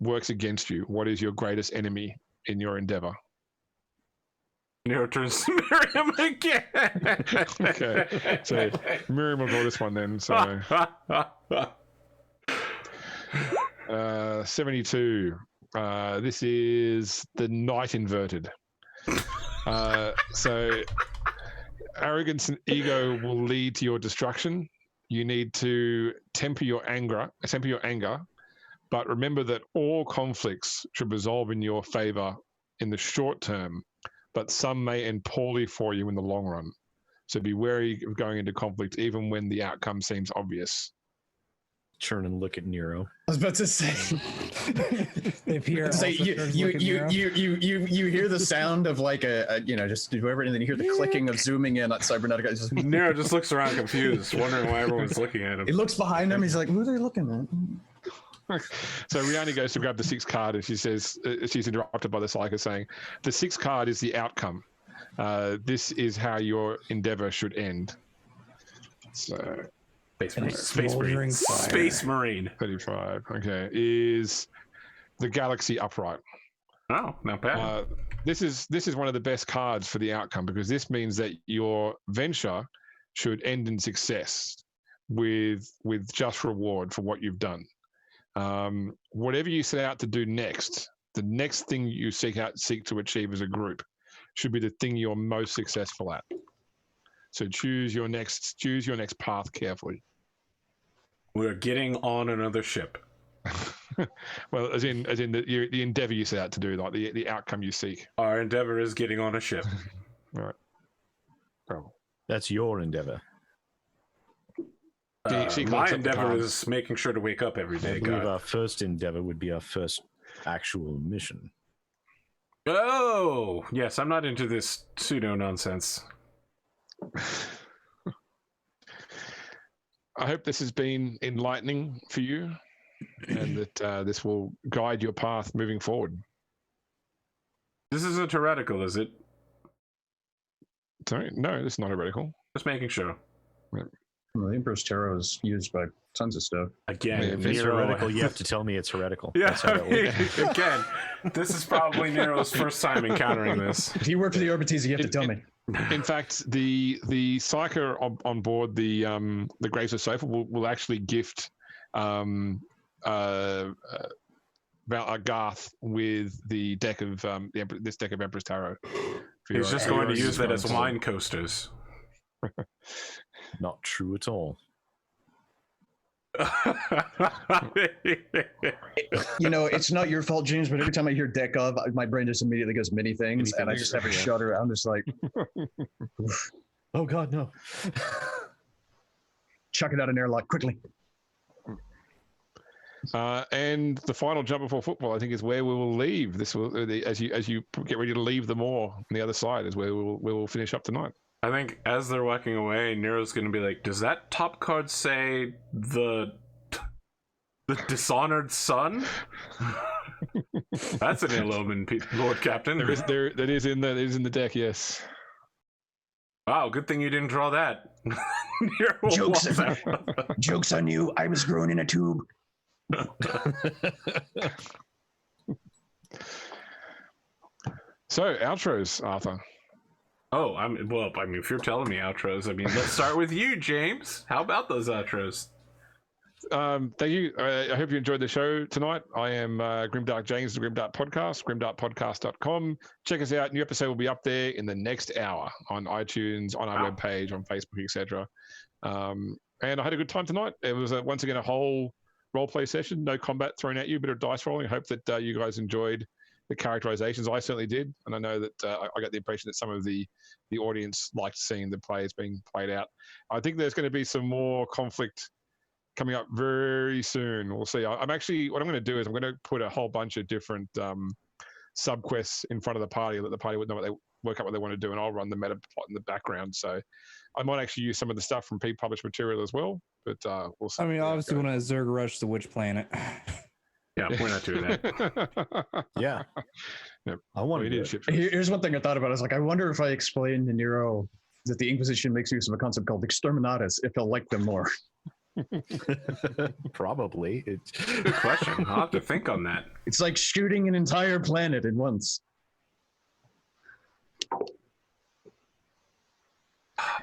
Speaker 2: works against you. What is your greatest enemy in your endeavor?
Speaker 1: Nero turns to Miriam again.
Speaker 2: Okay, so Miriam will draw this one then. So 72. This is the Knight inverted. So arrogance and ego will lead to your destruction. You need to temper your anger, but remember that all conflicts should resolve in your favor in the short term, but some may end poorly for you in the long run. So be wary of going into conflict even when the outcome seems obvious.
Speaker 3: Turn and look at Nero.
Speaker 4: I was about to say.
Speaker 5: If Pierre
Speaker 4: Say
Speaker 5: also
Speaker 4: you
Speaker 5: turns
Speaker 4: you
Speaker 5: to look at
Speaker 4: you,
Speaker 5: Nero.
Speaker 4: you hear the sound of like a just whoever, and then you hear the clicking of zooming in on Cybernetica. It's just-
Speaker 1: Nero just looks around confused, wondering why everyone's looking at him.
Speaker 4: He looks behind him. He's like, "Who are they looking at?"
Speaker 2: So Riani goes to grab the 6th card and she says, she's interrupted by the Psyker saying, the 6th card is the outcome. This is how your endeavor should end. So
Speaker 5: Smoldering fire.
Speaker 1: Space Marine.
Speaker 2: 35. Okay. Is the Galaxy Upright.
Speaker 1: Oh, not bad.
Speaker 2: This is one of the best cards for the outcome, because this means that your venture should end in success with just reward for what you've done. Whatever you set out to do next, the next thing you seek to achieve as a group should be the thing you're most successful at. So choose your next path carefully.
Speaker 1: We're getting on another ship.
Speaker 2: Well, as in the endeavor you set out to do, like the outcome you seek.
Speaker 1: Our endeavor is getting on a ship.
Speaker 2: All right. Oh.
Speaker 3: That's your endeavor.
Speaker 1: My endeavor is making sure to wake up every day.
Speaker 3: I believe our first endeavor would be our first actual mission.
Speaker 1: Oh, yes, I'm not into this pseudo nonsense.
Speaker 2: I hope this has been enlightening for you, and that this will guide your path moving forward.
Speaker 1: This isn't heretical, is it?
Speaker 2: Sorry, no, it's not heretical.
Speaker 1: Just making sure.
Speaker 4: Well, the Emperor's Tarot is used by tons of stuff.
Speaker 1: Again,
Speaker 3: If it's
Speaker 1: Nero.
Speaker 3: heretical, you have to tell me it's heretical.
Speaker 1: Yeah,
Speaker 3: That's how that works.
Speaker 1: again, this is probably Nero's first time encountering this.
Speaker 4: If you work for the Orbites, you have to tell me.
Speaker 2: In fact, the psyker on board the Graves of Sofa will actually gift Garth with the deck of this deck of Emperor's Tarot.
Speaker 1: He's just going to use that as wine coasters.
Speaker 3: Not true at all.
Speaker 4: You know, it's not your fault, James, but every time I hear deck of, my brain just immediately goes many things, and I just have a shudder. I'm just like,
Speaker 3: Oh God, no.
Speaker 4: chuck it out an airlock quickly.
Speaker 2: And the final jump before football, I think, is where we will leave. This will, as you get ready to leave the moor on the other side, is where we will finish up tonight.
Speaker 1: I think as they're walking away, Nero's going to be like, "Does that top card say the dishonored son?" That's an ill omen, Lord Captain.
Speaker 2: That is in the deck. Yes.
Speaker 1: Wow, good thing you didn't draw that. Nero
Speaker 6: Jokes,
Speaker 1: walks out.
Speaker 6: jokes on you. I was grown in a tube.
Speaker 2: So outros, Arthur.
Speaker 1: Oh, if you're telling me outros, let's start with you, James. How about those outros?
Speaker 2: Thank you. I hope you enjoyed the show tonight. I am Grimdark James, the Grimdark Podcast, grimdarkpodcast.com. Check us out. New episode will be up there in the next hour on iTunes, on our webpage, on Facebook, etc. And I had a good time tonight. It was once again a whole roleplay session, no combat thrown at you, a bit of dice rolling. I hope that you guys enjoyed the characterizations. I certainly did, and I know that I got the impression that some of the audience liked seeing the players being played out. I think there's going to be some more conflict coming up very soon. We'll see. What I'm going to do is I'm going to put a whole bunch of different sub-quests in front of the party, that the party would know work out what they want to do, and I'll run the meta plot in the background. So I might actually use some of the stuff from pre-published material as well, but we'll see.
Speaker 5: I mean, obviously, when I Zerg rush the Witch Planet.
Speaker 1: Yeah, we're not doing that.
Speaker 3: Yeah.
Speaker 2: Yep.
Speaker 3: I want to.
Speaker 4: Here's one thing I thought about. I was like, I wonder if I explain to Nero that the Inquisition makes use of a concept called exterminatus, if he'll like them more.
Speaker 3: Probably. It's
Speaker 1: Good question. I'll have to think on that.
Speaker 4: It's like shooting an entire planet at once.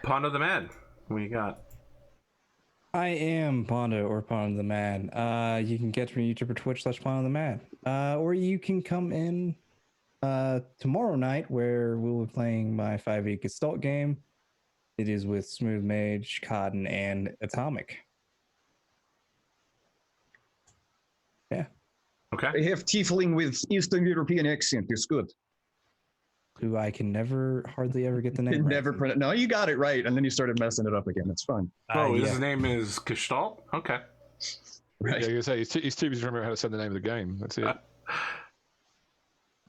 Speaker 1: Pondo the Man. What you got?
Speaker 5: I am Pondo, or Pondo the Man. You can get me on YouTube or Twitch/Pondo the Man. Or you can come in tomorrow night, where we'll be playing my 5e Gestalt game. It is with Smooth Mage, Cotton, and Atomic. Yeah.
Speaker 1: Okay.
Speaker 4: I have Tiefling with Eastern European accent. It's good.
Speaker 5: Who I can hardly ever get the name right.
Speaker 4: Never print it. No, you got it right, and then you started messing it up again. It's fine.
Speaker 1: His name is Gestalt? Okay.
Speaker 4: Right.
Speaker 2: Yeah, you say he's too busy to remember how to say the name of the game. That's it.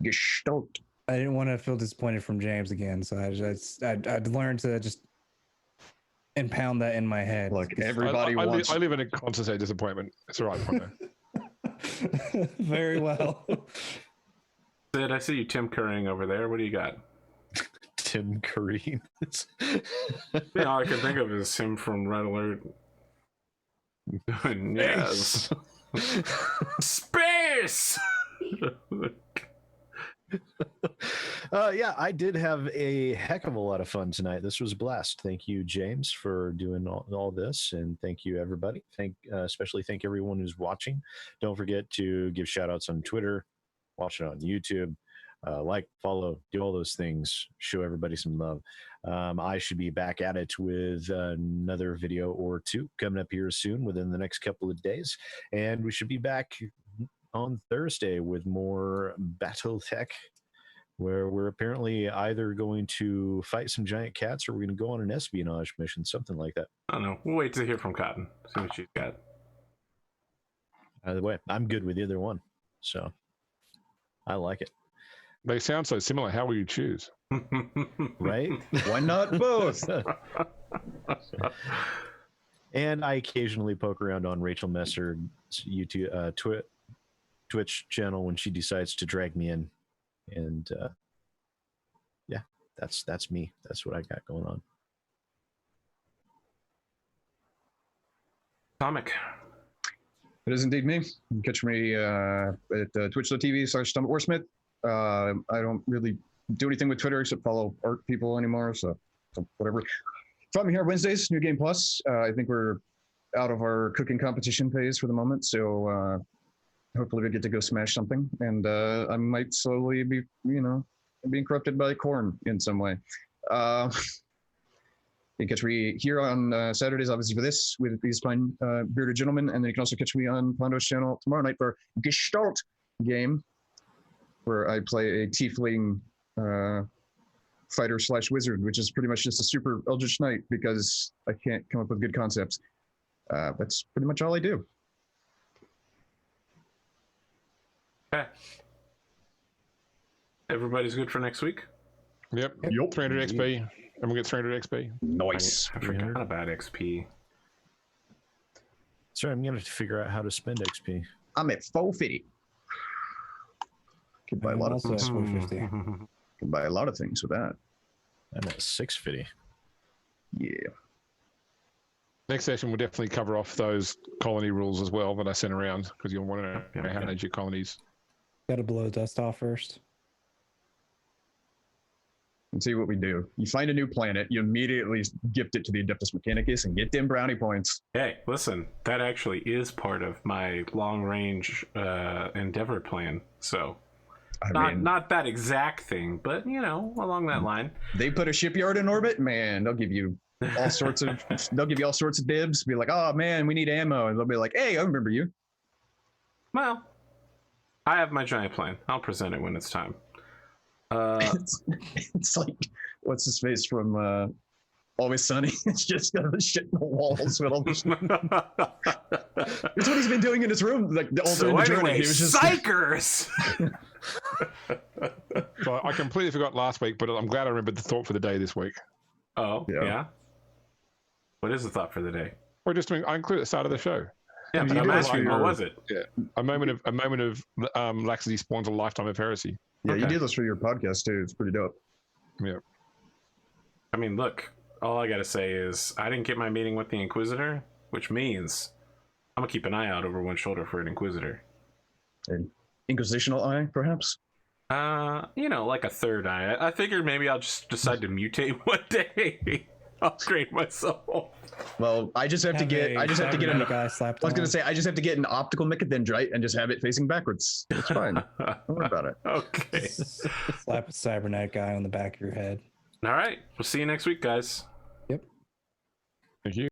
Speaker 4: Gestalt.
Speaker 5: I didn't want to feel disappointed from James again, so I'd learned to just impound that in my head.
Speaker 4: Look, everybody wants.
Speaker 2: I live in a constant state of disappointment. It's all right, Pondo.
Speaker 5: Very well.
Speaker 1: Sid, I see you Tim Currying over there. What do you got?
Speaker 3: Tim Curry.
Speaker 1: All I can think of is him from Red Alert. Yes. Space.
Speaker 3: Yeah, I did have a heck of a lot of fun tonight. This was a blast. Thank you, James, for doing all this, and thank you, everybody. Especially thank everyone who's watching. Don't forget to give shout outs on Twitter, watch it on YouTube, like, follow, do all those things. Show everybody some love. I should be back at it with another video or two coming up here soon within the next couple of days, and we should be back on Thursday with more BattleTech, where we're apparently either going to fight some giant cats or we're going to go on an espionage mission, something like that.
Speaker 1: I don't know. We'll wait to hear from Cotton. See what she's got.
Speaker 3: Either way, I'm good with either one, so I like it.
Speaker 2: They sound so similar. How will you choose?
Speaker 3: Right?
Speaker 4: Why not both?
Speaker 3: And I occasionally poke around on Rachel Messer's YouTube, Twitch channel when she decides to drag me in, and yeah, that's me. That's what I got going on.
Speaker 1: Comic.
Speaker 4: It is indeed me. You can catch me at twitch.tv/StomatWarsmith. I don't really do anything with Twitter except follow art people anymore, so whatever. Find me here Wednesdays, New Game Plus. I think we're out of our cooking competition phase for the moment, so hopefully we get to go smash something, and I might slowly be, being corrupted by corn in some way. You can catch me here on Saturdays, obviously, for this, with these fine bearded gentlemen, and then you can also catch me on Pondo's channel tomorrow night for Gestalt game, where I play a tiefling fighter/wizard, which is pretty much just a super Eldritch Knight because I can't come up with good concepts. That's pretty much all I do.
Speaker 1: Okay. Everybody's good for next week?
Speaker 2: Yep. 300 XP. And we get 300 XP.
Speaker 4: Nice.
Speaker 1: I forgot about XP.
Speaker 3: Sorry, I'm going to have to figure out how to spend XP.
Speaker 4: I'm at 450. Can buy a lot of
Speaker 5: also
Speaker 4: things.
Speaker 5: at 450.
Speaker 4: Can buy a lot of things with that.
Speaker 3: I'm at 650.
Speaker 4: Yeah.
Speaker 2: Next session, we'll definitely cover off those colony rules as well that I sent around, because you'll want to know how to manage your colonies.
Speaker 5: Got to blow dust off first.
Speaker 4: And see what we do. You find a new planet, you immediately gift it to the Adeptus Mechanicus and get them brownie points.
Speaker 1: Hey, listen, that actually is part of my long-range endeavor plan. So, not that exact thing, but along that line.
Speaker 4: They put a shipyard in orbit, man. They'll give you all sorts of dibs. Be like, oh man, we need ammo, and they'll be like, hey, I remember you.
Speaker 1: Well, I have my giant plan. I'll present it when it's time.
Speaker 4: It's like, what's his face from Always Sunny? It's just got the shit in the walls with all the shit. It's what he's been doing in his room, like the
Speaker 1: So
Speaker 4: journey. He was just
Speaker 1: psychers!
Speaker 2: So I completely forgot last week, but I'm glad I remembered the thought for the day this week.
Speaker 1: Oh,
Speaker 4: Yeah.
Speaker 1: yeah? What is the thought for the day?
Speaker 2: Or just I include at the start of the show.
Speaker 1: Yeah, but
Speaker 2: You
Speaker 1: I'm
Speaker 2: do
Speaker 1: asking,
Speaker 2: like
Speaker 1: what
Speaker 2: your-
Speaker 1: was it?
Speaker 2: Yeah, a moment of laxity spawns a lifetime of heresy.
Speaker 4: Yeah, you
Speaker 1: Okay.
Speaker 4: do this for your podcast too. It's pretty dope.
Speaker 2: Yeah.
Speaker 1: I mean, look, all I gotta say is I didn't get my meeting with the Inquisitor, which means I'm gonna keep an eye out over one shoulder for an Inquisitor.
Speaker 4: An inquisitional eye, perhaps.
Speaker 1: Like a third eye. I figured maybe I'll just decide to mutate one day. Upgrade myself.
Speaker 4: Well, I just have to get an.
Speaker 5: guy slapped
Speaker 4: I was
Speaker 5: on.
Speaker 4: gonna say I just have to get an optical mechadendrite and just have it facing backwards. It's fine. Don't worry about it.
Speaker 1: Okay.
Speaker 5: Slap a cybernetic guy on the back of your head.
Speaker 1: All right. We'll see you next week, guys.
Speaker 2: Thank you.